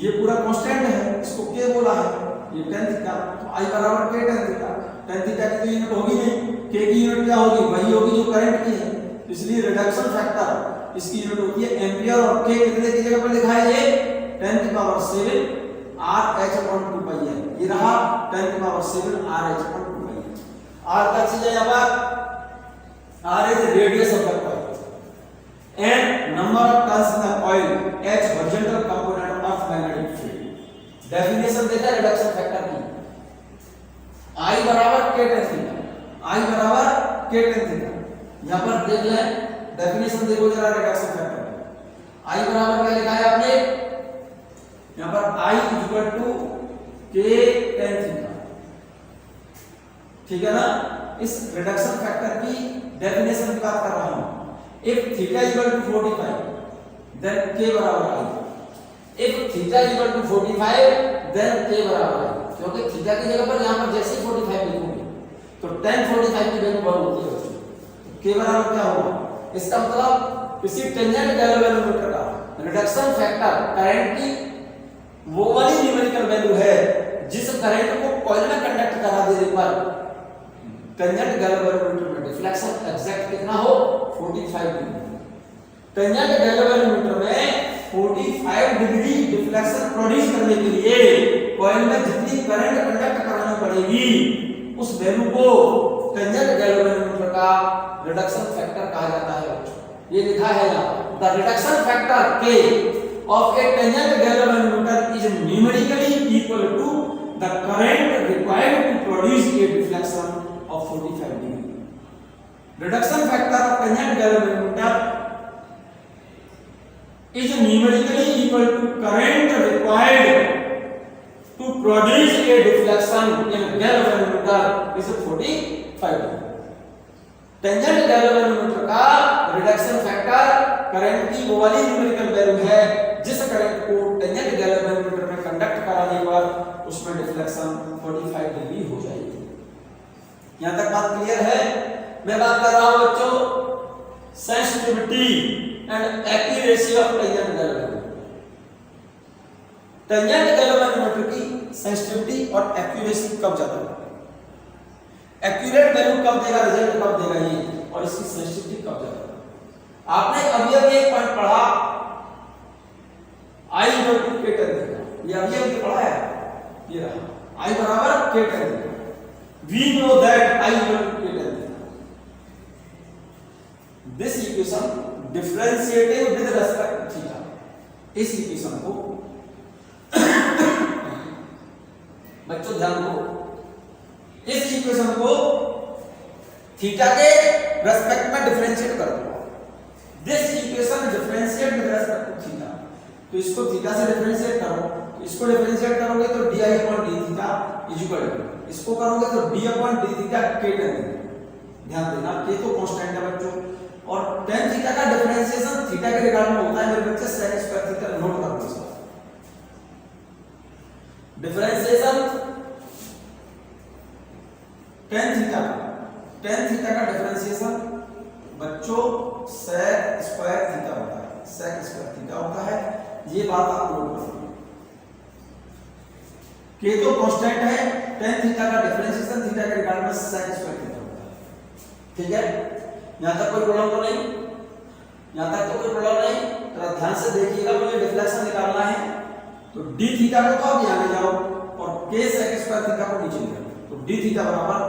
S1: ये पूरा कांस्टेंट है, इसको k बोला है, ये tan थीटा, तो i बराबर k tan theta. tan theta की तो यूनिट होगी नहीं, k की यूनिट क्या होगी, वही होगी जो करंट की है, इसलिए रिडक्शन फैक्टर इसकी यूनिट होती है एम्पीयर। और k कितने की जगह पर लिखा है, ये 10 की पावर 7 RH अपॉन 2 पाई है, ये रहा 10 की पावर 7 RH अपॉन 2 पाई है। r का चीज है यहां पर, r is radius of the coil and number of turns in the coil, h horizontal component of magnetic field। Definition देता है रिडक्शन फैक्टर की, I बराबर k tan थीटा, I बराबर k tan थीटा। यहां पर देख लें डेफिनेशन, देखो जरा रिडक्शन फैक्टर, I बराबर क्या लिखा है आपने, यहां पर I equal to k tan theta, ठीक है ना। इस रिडक्शन फैक्टर की डेफिनेशन की बात कर रहा हूं। If theta equal to 45, then k बराबर I। If theta equal to 45, then k बराबर I, क्योंकि थीटा की जगह पर यहाँ पर जैसे ही 45 लिखोगे तो tan 45 की वैल्यू बढ़ होती है बच्चों, तो k बराबर क्या होगा, इसका मतलब किसी टेंजेंट गैल्वेनोमीटर का रिडक्शन फैक्टर करंट की वो वाली न्यूमेरिकल वैल्यू है जिस करंट को कॉइल में कंडक्ट करा देने पर टेंजेंट गैल्वेनोमीटर में डिफ्लेक्शन एग्जैक्ट कितना हो, 45 डिग्री। टेंजेंट गैल्वेनोमीटर में 45 डिग्री डिफ्लेक्शन प्रोड्यूस करने के लिए कॉइल में जितनी करंट कंडक्ट करानी पड़ेगी उस वैल्यू को टेंजेंट गैल्वेनोमीटर का रिडक्शन फैक्टर कहा जाता है। ये लिखा है ना, the reduction factor K of a tangent galvanometer is numerically equal to the current required to produce a deflection of 45 degree। Reduction factor of tangent galvanometer is numerically equal to current required to produce a deflection in galvanometer is 45 degree। Tangent galvanometer का reduction factor current की वो वाली numerical value है जिस current को tangent galvanometer में conduct कराने पर उसमें डिफ्लेक्शन 45 डिग्री हो जाएगी। यहां तक बात क्लियर है। मैं बात कर रहा हूं बच्चों sensitivity and accuracy of tangent galvanometer. Tangent galvanometer की सेंसिटिविटी और एक्यूरेसी कब ज्यादा है, एक्यूरेट वैल्यू कब देगा, रिजल्ट कब देगा ये, और इसकी सेंसिटिविटी कब ज्यादा है। आपने अभी एक पॉइंट पढ़ा I equal to k tan theta, ये अभी पढ़ा है, ये रहा I बराबर k tan theta. We know that I equal to k tan theta. This equation differentiating with respect to theta, इस इक्वेशन को बच्चों ध्यान दो, इस इक्वेशन को थीटा के रेस्पेक्ट में डिफरेंशिएट कर दो। This equation differentiate with respect to theta, तो इसको थीटा से डिफरेंशिएट करो, तो इसको डिफरेंशिएट करोगे तो di upon d theta is equal to, इसको करोगे तो d upon d theta k tan theta. ध्यान देना k तो कांस्टेंट है बच्चों, और tan थीटा का डिफरेंशिएशन थीटा के रिगार्ड में होता है मेरे बच्चे sec स्क्वायर थीटा, नोट कर लो इसको। डिफरेंशिएशन tan थीटा का डिफरेंशिएशन बच्चों sec स्क्वायर थीटा होता है, sec स्क्वायर थीटा होता है, ये बात आप नोट कर लो। k तो कांस्टेंट है, tan थीटा का डिफरेंशिएशन थीटा के रिगार्ड में sec स्क्वायर थीटा होता है, ठीक है। यहां तक कोई प्रॉब्लम तो नहीं, यहां तक तो कोई प्रॉब्लम नहीं। तो ध्यान से देखिएगा, मुझे डिफ्लेक्शन निकालना है, तो डी थीटा को तो आप यहाँ ले जाओ और k sec स्क्वायर थीटा को नीचे ले आओ, तो डी थीटा बराबर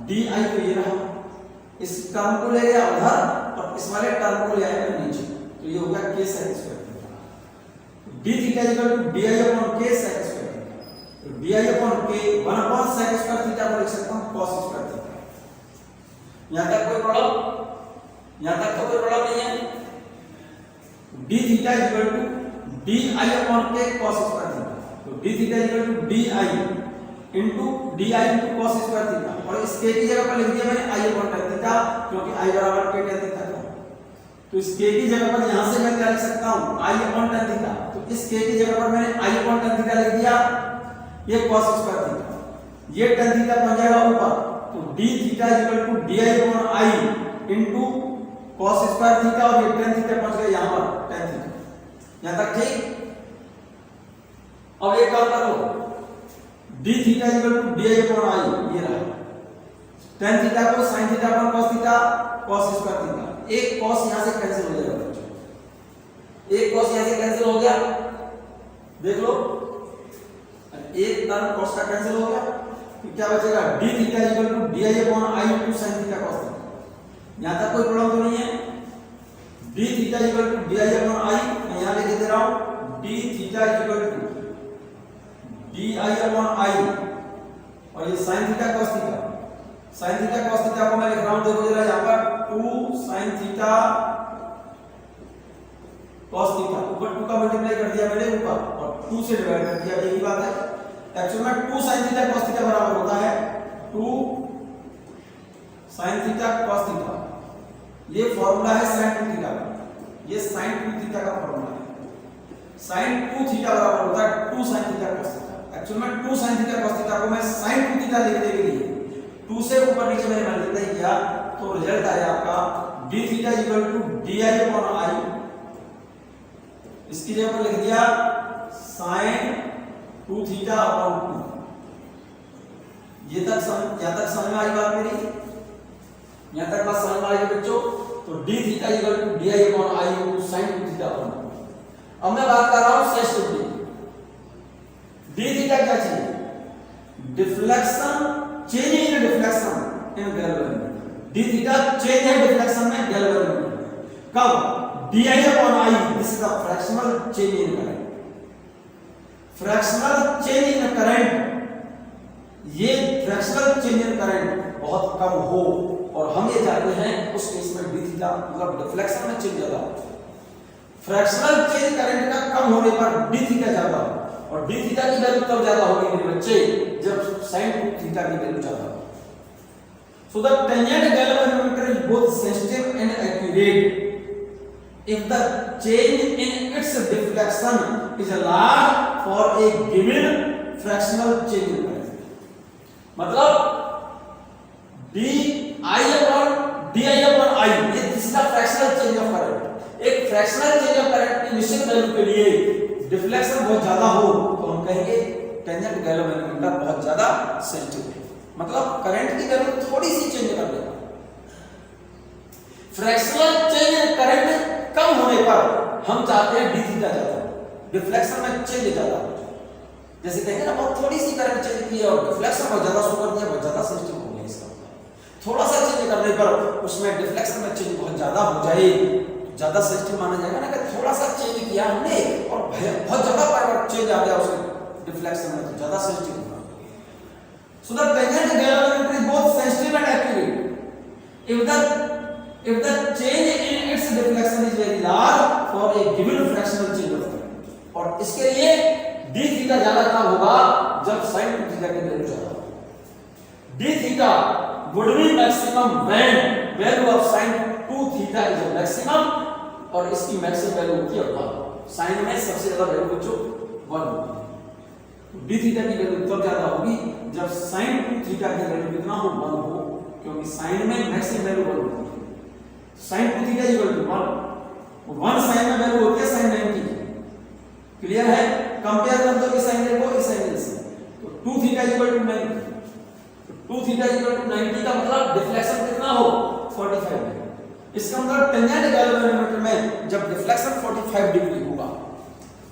S1: डी आई, तो ये रहा, इस टर्म को ले गया उधर और इस वाले टर्म को ले आया मैं नीचे, तो ये हो गया k sec square theta. D theta equal to d I upon k sec square theta, तो d I upon k 1 upon sec square theta को लिख सकता हूं cos स्क्वायर थीटा। यहां तक कोई प्रॉब्लम? यहां तक तो कोई प्रॉब्लम नहीं है। D theta equal to d I upon k cos square theta, तो d theta equal to d I into cos square theta, और इस k की जगह पर लिख दिया मैंने i अपॉन tan थीटा, क्योंकि i बराबर k tan थीटा था। तो इस k की जगह पर यहां से मैं क्या लिख सकता हूं, i अपॉन tan थीटा, तो इस k की जगह पर मैंने i अपॉन tan थीटा लिख दिया, ये cos स्क्वायर थीटा, ये tan थीटा बन जाएगा ऊपर, तो d theta equal to di upon i into cos square theta, और ये tan थीटा पहुंच गया यहां पर tan थीटा। यहां तक ठीक? अब एक काम करो, d theta equal to di upon i, ये रहा, tan थीटा को sin theta upon cos theta, cos square theta, एक cos यहां से कैंसिल हो जाएगा बच्चों, एक cos यहां से कैंसिल हो गया, देख लो, एक टर्म cos का कैंसिल हो गया, तो क्या बचेगा, d theta equal to di upon i two sin theta cos theta. यहां तक कोई प्रॉब्लम तो नहीं है? d theta equal to di upon i, मैं यहां लिख दे रहा हूं, d theta equal to di upon i, और ये sin theta cos theta, sin theta cos theta को मैं लिख रहा हूं, देखो जरा यहां पर 2 sin थीटा cos थीटा, ऊपर 2 का मल्टीप्लाई कर दिया मैंने ऊपर और 2 से डिवाइड कर दिया, यही बात है। एक्चुअल में 2 sin थीटा cos थीटा बराबर होता है 2 sin थीटा cos थीटा, ये फार्मूला है sin 2 थीटा का, ये sin 2 थीटा का फार्मूला है। sin 2 थीटा बराबर होता है 2 sin theta cos theta. Actual में 2 sin थीटा cos थीटा को मैं sin 2 थीटा लिखने के लिए 2 से ऊपर नीचे मैंने मल्टीप्लाई किया, तो रिजल्ट आया आपका d theta equal to di upon i, इसकी जगह पर लिख दिया sin 2 थीटा अपॉन 2। ये तक समझ में आई बात मेरी? यहां तक बात समझ में आई बच्चों? तो d theta equal to di upon i into sin 2 theta upon 2। अब मैं बात कर रहा हूं सेंसिटिविटी। d थीटा क्या चाहिए? Deflection, change in deflection in galvanic. d theta change है डिफ्लेक्शन में गैल्वेनिक। कब? di upon i, this is the fractional change in current। Fractional change in current, ये फ्रैक्शनल चेंज इन करंट बहुत कम हो, और हम ये चाहते हैं उस केस में d थीटा मतलब डिफ्लेक्शन में चेंज ज्यादा हो। फ्रैक्शनल चेंज करंट का कम होने पर d थीटा ज्यादा हो, और d थीटा की वैल्यू तब ज्यादा होगी मेरे बच्चे जब sin 2 थीटा की वैल्यू ज्यादा हो। So the tangent galvanometer is both sensitive and accurate if the change in its deflection is large for a given fractional change in current। मतलब di upon i, ये इसका फ्रैक्शनल चेंज ऑफ करंट, एक fractional change of current की निश्चित value के लिए deflection बहुत ज्यादा हो तो हम कहेंगे टेंजेंट गैल्वेनोमीटर बहुत ज्यादा सेंसिटिव है, मतलब करंट की वैल्यू थोड़ी सी चेंज कर देगा। फ्रैक्शनल चेंज इन करंट कम होने पर हम चाहते हैं d थीटा ज्यादा, डिफ्लेक्शन में चेंज ज्यादा। जैसे कहेंगे ना बहुत थोड़ी सी करंट चेंज की है और डिफ्लेक्शन बहुत ज्यादा शो कर दिया, बहुत ज्यादा सेंसिटिव हो गया इसका। थोड़ा सा चेंज करने पर उसमें डिफ्लेक्शन में चेंज बहुत ज्यादा हो जाए, ज्यादा सेंसिटिव माना जाएगा ना। कि थोड़ा सा चेंज किया हमने और बहुत ज्यादा पावर चेंज आ गया उसमें डिफ्लेक्शन में, तो ज्यादा सेंसिटिव होगा। So the tangent galvanometer is both sensitive and accurate if the change in its deflection is very large for a given fractional change of current। और इसके लिए d थीटा ज्यादा कम होगा जब sin 2 थीटा की वैल्यू ज्यादा होगी। d theta would be maximum when value of sin 2 theta is a maximum, और इसकी मैक्सिमम वैल्यू होती है 1। sin में सबसे ज्यादा वैल्यू बच्चों 1 होगी, d थीटा की वैल्यू तब ज्यादा होगी जब sin 2 थीटा की वैल्यू कितना हो 1 हो, क्योंकि sin में मैक्सिमम वैल्यू 1 होती है। sin 2 theta equal to 1 sin में वैल्यू होती है sin 90। क्लियर है? कंपेयर कर दो इस एंगल को इस एंगल से, तो 2 थीटा इक्वल टू 90, तो 2 थीटा इक्वल टू 90 का मतलब डिफ्लेक्शन कितना हो 45 डिग्री। इसका मतलब टेंजेंट गैल्वेनोमीटर में जब डिफ्लेक्शन 45 डिग्री होगा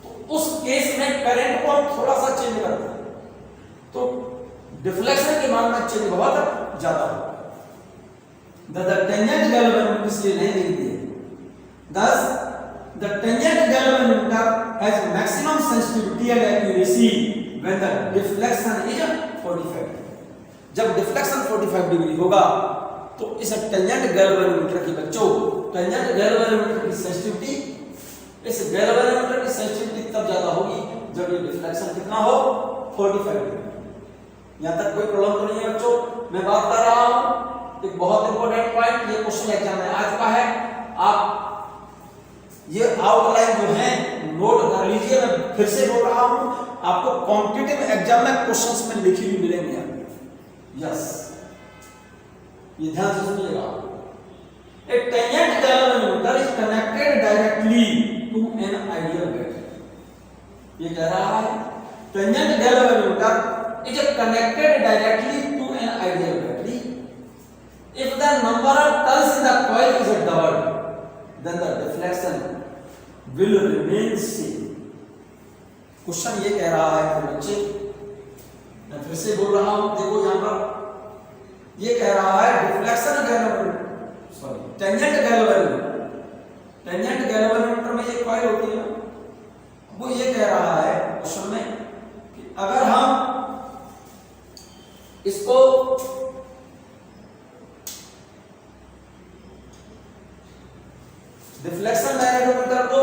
S1: तो उस केस में करंट को हम थोड़ा सा चेंज करते हैं तो डिफ्लेक्शन के मान में चेंज बहुत ज्यादा होगा। The tangent galvanometer इसलिए नहीं लिखते हैं। Thus, the tangent galvanometer has maximum sensitivity and accuracy when the deflection is 45 degree। जब डिफ्लेक्शन 45 डिग्री होगा तो इस टेंजेंट गैल्वेनोमीटर की बच्चों टेंजेंट गैल्वेनोमीटर की सेंसिटिविटी इस गैल्वेनोमीटर की सेंसिटिविटी तब ज्यादा होगी जब ये डिफ्लेक्शन कितना हो 45 डिग्री। यहां तक कोई प्रॉब्लम तो नहीं है बच्चों? मैं बात कर रहा हूं एक बहुत इंपॉर्टेंट पॉइंट, ये क्वेश्चन एग्जाम में आ चुका है, आप ये आउटलाइन जो है नोट कर लीजिए। मैं फिर से बोल रहा हूं आपको कॉम्पिटिटिव एग्जाम में क्वेश्चंस में लिखी हुई मिलेंगे। यस, ये ध्यान से सुनिएगा। A tangent galvanometer is connected directly to an ideal battery। ये कह रहा है tangent galvanometer is connected directly to an ideal battery if the number of turns in the coil is doubled then the deflection will remain same। Question ये कह रहा है मेरे बच्चे, मैं फिर से बोल रहा हूं, देखो यहां पर ये कह रहा है deflection galvanometer sorry tangent galvanometer में ये कॉइल होती है, वो ये कह रहा है क्वेश्चन में कि अगर हम इसको डिफ्लेक्शन मैग्नेटोमीटर को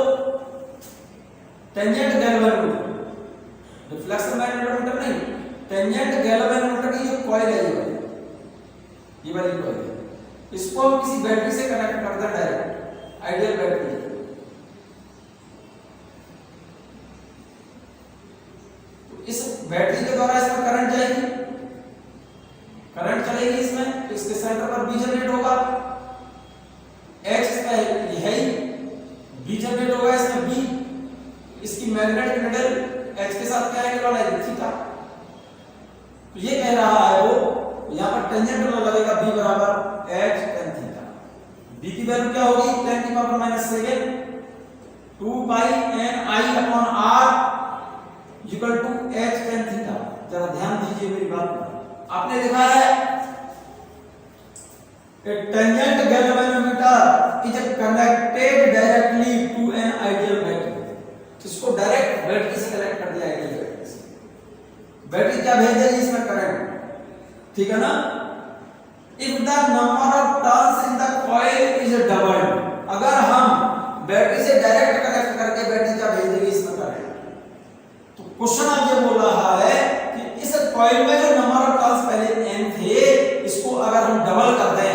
S1: टेंजेंट गैल्वेनोमीटर डिफ्लेक्शन मैग्नेटोमीटर नहीं टेंजेंट गैल्वेनोमीटर की जो कॉइल है ये वाली कॉइल है, इसको हम किसी बैटरी से कनेक्ट करते हैं डायरेक्ट आइडियल बैटरी। तो इस बैटरी के द्वारा इसमें करंट जाएगी, करंट चलेगी इसमें, तो इसके सेंटर पर बी जनरेट होगा, एच इसका है ही, बी जनरेट होगा इसमें बी, इसकी मैग्नेटिक नीडल एच के साथ क्या एंगल वाला है थीटा। तो ये कह रहा है वो यहां पर टेंजेंट में लगेगा बी बराबर एच टेन थीटा। बी की वैल्यू क्या होगी 10 की power -7 2 pi n I upon r equal to H tan theta. जरा ध्यान दीजिए मेरी बात पर, आपने देखा है A tangent galvanometer is connected directly to an ideal battery। तो इसको डायरेक्ट बैटरी से कनेक्ट कर दिया आइडियल बैटरी से। बैटरी क्या भेज देगी इसमें करंट, ठीक है ना। If the number of turns in the coil is doubled, अगर हम बैटरी से डायरेक्ट कनेक्ट करके बैटरी क्या भेज देगी इसमें करंट, तो क्वेश्चन अब ये बोल रहा है कि इस कॉइल में जो नंबर ऑफ टर्न्स पहले n थे इसको अगर हम डबल कर दें,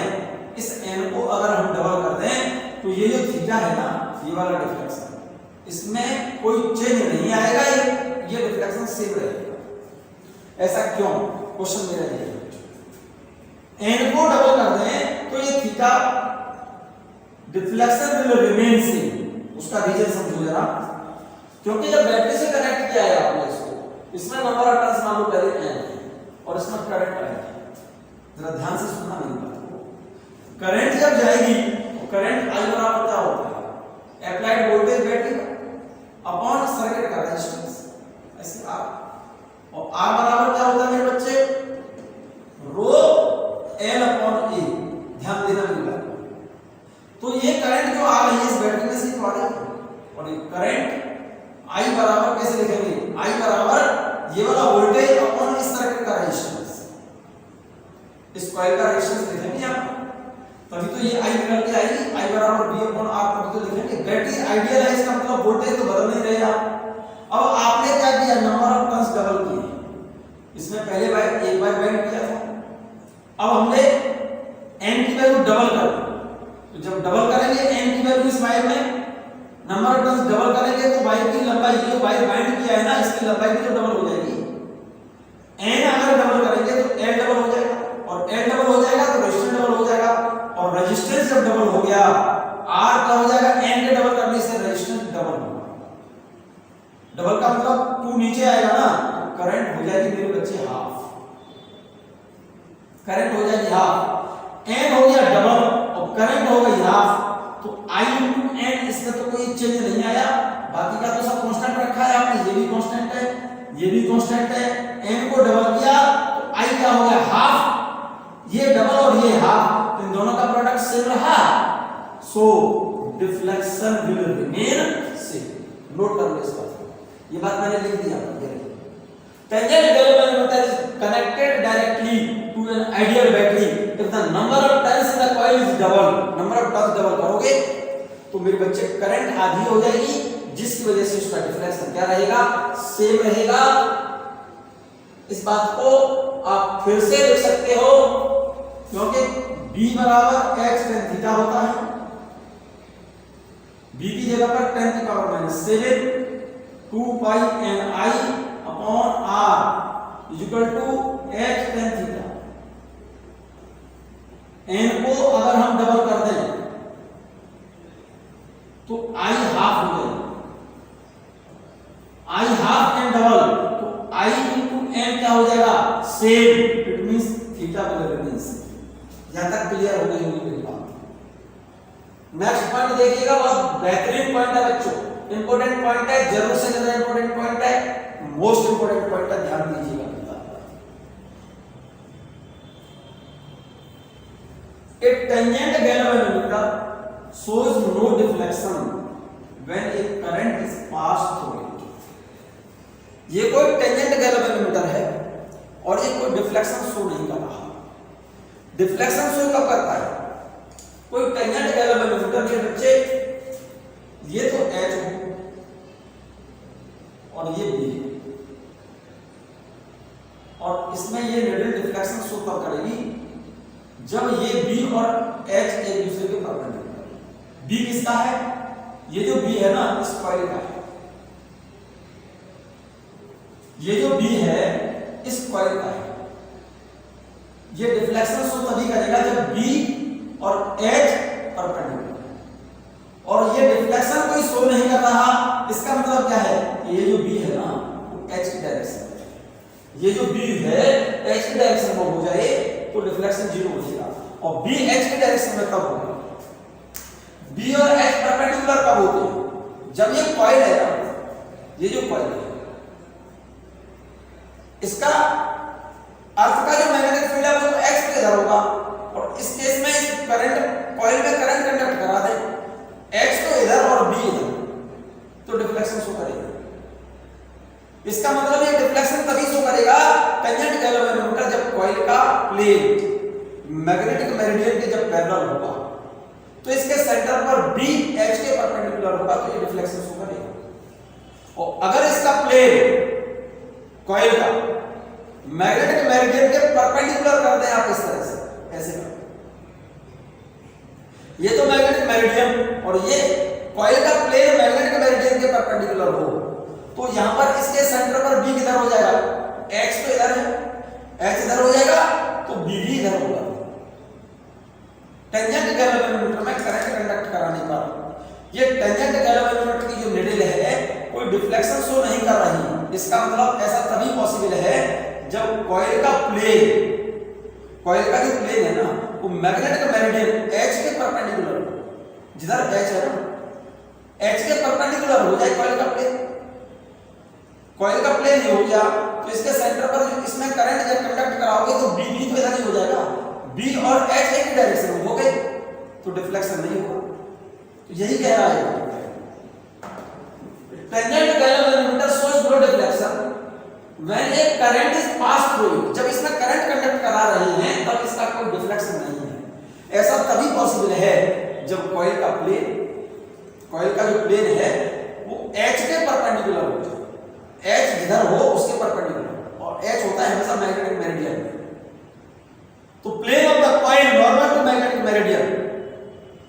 S1: इस n को अगर हम डबल कर दें तो ये जो थीटा है ना ये वाला डिफ्लेक्शन इसमें कोई चेंज नहीं आएगा, ये डिफ्लेक्शन सेम रहेगा। ऐसा क्यों? क्वेश्चन मेरा ये है, n को डबल कर दें तो ये theta deflection will remain same. उसका रीजन समझो जरा, क्योंकि जब बैटरी से कनेक्ट किया है आपने इसको, इसमें नंबर ऑफ टर्न्स मान लो पहले n और इसमें करंट आएगा। जरा ध्यान से सुनना मेरी बात को, करंट जब जाएगी तो करंट आई बराबर क्या होता है applied voltage battery upon circuit का रेजिस्टेंस, ऐसे R, और R बराबर क्या होता है मेरे बच्चे रो L अपॉन A। ध्यान देना मेरी बात। तो ये करंट जो आ रही है इस बैटरी में से पड़े और ये करंट I बराबर कैसे लिखेंगे, I बराबर ये वाला वोल्टेज अपॉन इस सर्किट का रेजिस्टेंस, इस कॉइल का रेजिस्टेंस लिखेंगे आप, तभी तो ये I निकल के आएगी, I बराबर V अपॉन R, तभी तो लिखेंगे। बैटरी आइडियल है, इसका मतलब वोल्टेज तो बदल नहीं रहेगा। अब आपने क्या किया, नंबर ऑफ टर्न्स डबल किए, इसमें पहले बार एक बार बैंड किया था, अब हमने n की वैल्यू डबल कर दी। तो जब डबल करेंगे n की वैल्यू इस वायर में, नंबर ऑफ टर्न्स डबल करेंगे तो वायर की लंबाई, जो वायर बाइंड किया है ना इसकी लंबाई भी तो डबल हो जाएगी। n अगर डबल करेंगे तो l डबल हो जाएगा, और l डबल हो जाएगा तो रेजिस्टेंस डबल हो जाएगा, और रेजिस्टेंस जब डबल हो गया R क्या हो जाएगा, n के डबल करने से रेजिस्टेंस डबल होगा। डबल का मतलब 2 नीचे आएगा ना, तो करंट हो जाएगी मेरे बच्चे हाफ, करंट हो जाएगी हाफ। n हो गया डबल और करंट हो गई हाफ, तो I into n इसमें तो कोई चेंज नहीं आया, बाकी का तो सब कांस्टेंट रखा है आपने ये भी कांस्टेंट है, ये भी कांस्टेंट है, n को डबल किया तो i क्या हो गया हाफ, ये डबल और ये हाफ, इन दोनों का प्रोडक्ट सेम रहा, so deflection will remain same. Note कर लो इस बात को, ये बात मैंने लिख दिया। Tangent galvanometer is connected directly to an ideal battery if the number of turns in the coil is double, number of turns double करोगे तो मेरे बच्चे करंट आधी हो जाएगी, जिसकी वजह से उसका डिफ्लेक्शन क्या रहेगा, सेम रहेगा। इस बात को आप फिर से लिख सकते हो, क्योंकि B बराबर h tan थीटा होता है, B की जगह पर 10 की power -7 2 pi n I upon r is equal to h tan theta. n को अगर हम डबल कर दें तो i हाफ हो जाएगा, i हाफ n डबल तो i इंटू n क्या हो जाएगा same, it means theta will remain same. यहां तक क्लियर हो गई होगी मेरी बात। नेक्स्ट पॉइंट देखिएगा, बहुत बेहतरीन पॉइंट है बच्चों, इंपॉर्टेंट पॉइंट है, जरूर से ज्यादा इंपॉर्टेंट पॉइंट है, मोस्ट इंपॉर्टेंट पॉइंट है, ध्यान दीजिएगा। A tangent galvanometer shows no deflection when a current is passed through it। ये कोई टेंजेंट गैल्वेनोमीटर है और ये कोई डिफ्लेक्शन शो नहीं कर रहा। डिफ्लेक्शन शो कब करता है? कोई टेंजेंट गैल्वेनोमीटर के बच्चे, ये तो H हो और ये B और इसमें ये निडल डिफ्लेक्शन शो कब करेगी, जब ये B और H एक दूसरे के परपेंडिकुलर। B किसका है? ये जो B है ना इस कॉइल का है, ये जो B है इस कॉइल का है। ये डिफ्लेक्शन शो तभी करेगा जब B और H परपेंडिकुलर है, और ये डिफ्लेक्शन कोई शो नहीं कर रहा। इसका मतलब क्या है? ये जो B है ना वो H की डायरेक्शन में, ये जो B है H की डायरेक्शन में हो जाए तो डिफ्लेक्शन जीरो हो जाएगा। और B H की डायरेक्शन में कब होगा? B और H परपेंडिकुलर कब होते हैं? जब ये कॉइल है ना, ये जो कॉइल है इसका अर्थ का जो मैग्नेटिक फील्ड है वो तो X पे इधर होगा, और इस केस में इस करंट कॉइल में करंट कंडक्ट करा दे, X तो इधर और B इधर, तो डिफ्लेक्शन शो करेगा। इसका मतलब ये डिफ्लेक्शन तभी शो करेगा टेंजेंट गैल्वेनोमीटर जब कॉइल का प्लेन मैग्नेटिक मेरिडियन के जब पैरेलल होगा, तो इसके सेंटर पर B H के परपेंडिकुलर होगा, तो ये डिफ्लेक्शन शो करेगा। और अगर इसका प्लेन कॉइल का मैग्नेटिक मेरिडियन के परपेंडिकुलर कर दें आप इस तरह से, ऐसे कर, ये तो मैग्नेटिक मेरिडियन और ये कॉइल का प्लेन मैग्नेटिक मेरिडियन के परपेंडिकुलर हो, तो यहां पर इसके सेंटर पर B किधर हो जाएगा? X तो इधर है, H इधर हो जाएगा तो B भी इधर होगा। टेंजेंट गैल्वेनोमीटर में करंट कंडक्ट कराने पर ये टेंजेंट गैल्वेनोमीटर की जो निडल है कोई डिफ्लेक्शन शो नहीं कर रही। इसका मतलब ऐसा तभी पॉसिबल है जब कॉइल का जो प्लेन है ना वो मैग्नेटिक मेरिडियन H के परपेंडिकुलर, जिधर H है ना H के परपेंडिकुलर हो जाए कॉइल का प्लेन। कॉइल का प्लेन ही हो गया तो इसके सेंटर पर इसमें करंट जब कंडक्ट कराओगे तो B भी तो इधर ही हो जाएगा, B और H एक ही डायरेक्शन में हो गए तो डिफ्लेक्शन नहीं होगा। तो यही कह रहा है tangent galvanometer shows no deflection when a current is pass through it. जब इसमें करंट कंडक्ट करा रहे हैं तब इसका कोई डिफ्लेक्शन नहीं है। ऐसा तभी पॉसिबल है जब कॉइल का जो प्लेन है वो H के परपेंडिकुलर हो जाए, H जिधर हो उसके परपेंडिकुलर, और H होता है हमेशा मैग्नेटिक मेरिडियन। तो plane of the coil normal to magnetic meridian,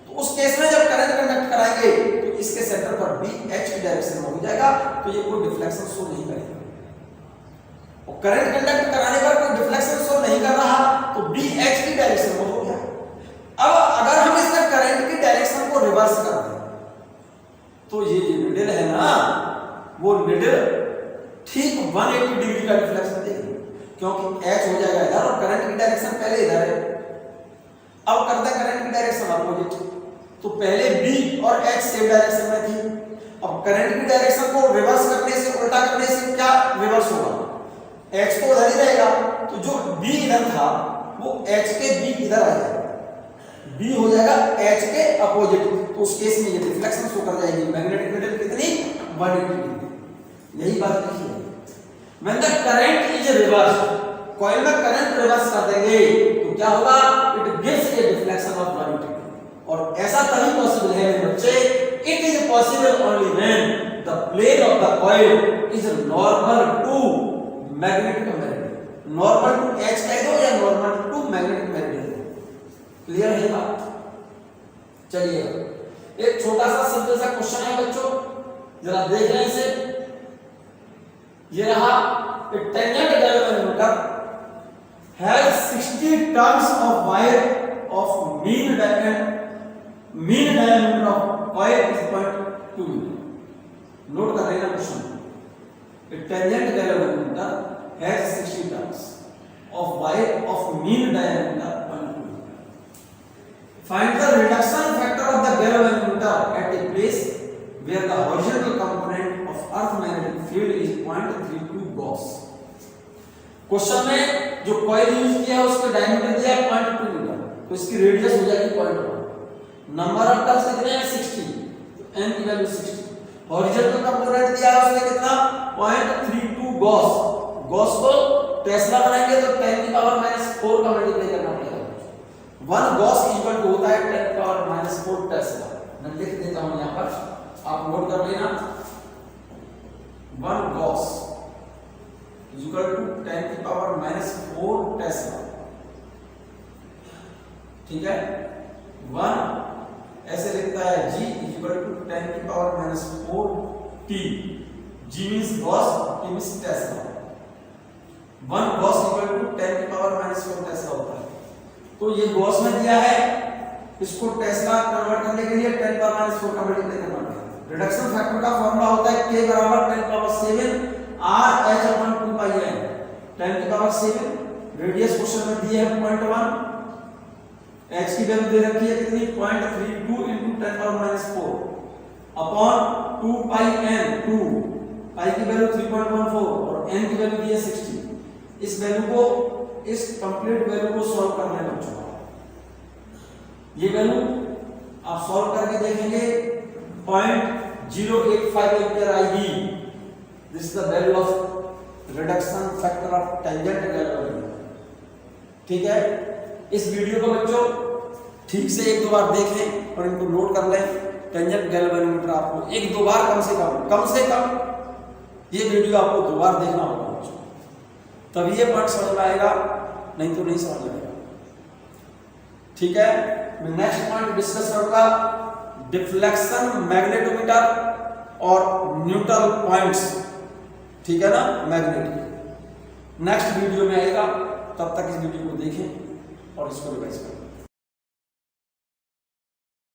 S1: तो उस केस में जब करंट कंडक्ट कराएंगे तो इसके सेंटर पर B H की डायरेक्शन में हो जाएगा, तो ये कोई डिफ्लेक्शन शो नहीं करेगा। और करंट कंडक्ट कराने पर कोई डिफ्लेक्शन शो नहीं कर रहा तो B H की डायरेक्शन में हो गया। अब अगर हम इसमें करंट की डायरेक्शन को रिवर्स कर दें तो ये जो निडल है ना वो निडल ठीक 180 डिग्री का डिफ्लेक्शन देगी, क्योंकि H हो जाएगा इधर और करंट की डायरेक्शन पहले इधर है। अब करते हैं करंट की डायरेक्शन अपोजिट, तो पहले B और H सेम डायरेक्शन में थी, अब करंट की डायरेक्शन को रिवर्स करने से उल्टा H तो उधर ही रहेगा, तो जो B इधर था वो H के B इधर आ जाएगा, B हो जाएगा H के अपोजिट, तो उस केस में ये रिफ्लेक्शन शो कर जाएगी। मैग्नेटिक नीडल कितनी 180 डिग्री, यही बात लिखी है। When the current is reversed, coil में करंट रिवर्स कर देंगे तो क्या होगा, it gives a deflection of 180 degree. और ऐसा तभी पॉसिबल है मेरे बच्चे, it is possible only when the plane of the coil is normal to magnetic meridian. Normal to H कह दो या normal to magnetic meridian. Clear है बात? चलिए एक छोटा सा सिंपल सा क्वेश्चन है बच्चों, जरा देख लें इसे। ये रहा, a tangent galvanometer has 60 turns of wire of mean diameter of coil is 0.2 meter. Note कर लेना question. A tangent galvanometer has 60 turns of wire of mean diameter 0.2 meter. Find the reduction factor of the galvanometer at a place where the horizontal component of earth magnetic field is 0.32 Gauss. Question में जो coil use किया है उसका diameter दिया है 0.2 metre, तो इसकी radius हो जाएगी 0.1। नंबर ऑफ टर्न्स कितने हैं 60, तो n की वैल्यू 60। हॉरिजॉन्टल कंपोनेंट दिया है उसने कितना 0.32 गॉस। गॉस को टेस्ला बनाएंगे तो 10 की पावर -4 का मल्टीप्लाई करना पड़ेगा। 1 गॉस इक्वल टू होता है 10 की पावर -4 टेस्ला। मैं लिख देता हूं यहां पर, आप नोट कर लेना। 1 गॉस is equal to 10 की पावर -4 टेस्ला। ठीक है, 1 ऐसे लिखता है G is equal to 10 की power -4 T। G means Gauss, T means Tesla. 1 Gauss equal to 10 की पावर -4 टेस्ला होता है। तो ये गॉस में दिया है, इसको टेस्ला कन्वर्ट करने के लिए 10 पावर -4 का मल्टीप्लाई करना पड़ेगा। रिडक्शन फैक्टर का फॉर्मूला होता है K बराबर 10 पावर 7 RH अपॉन 2 पाई n। 10 की पावर 7, रेडियस क्वेश्चन में दिए है 0.1, h की वैल्यू दे रखी है कितनी 0.32 into 10 पावर -4 अपॉन 2 पाई n। 2 पाई की वैल्यू 3.14 और n की वैल्यू दी है 60। इस वैल्यू को, इस कंप्लीट वैल्यू को सॉल्व करना है बच्चों। ये वैल्यू आप सॉल्व करके देखेंगे 0.085 एम्पीयर आएगी। This is the value of reduction factor of tangent galvanometer. ठीक है, इस वीडियो को बच्चों ठीक से एक दो बार देखें और इनको नोट कर लें। टेंजेंट गैल्वेनोमीटर आपको एक दो बार कम से कम ये वीडियो आपको दो बार देखना होगा बच्चों, तभी ये पॉइंट समझ में आएगा, नहीं तो नहीं समझ में आएगा। ठीक है, मैं नेक्स्ट पॉइंट डिस्कस करूंगा डिफ्लेक्शन मैग्नेटोमीटर और न्यूट्रल पॉइंट्स। ठीक है ना, मैग्नेट नेक्स्ट वीडियो में आएगा, तब तक इस वीडियो को देखें और इसको रिवाइज करें।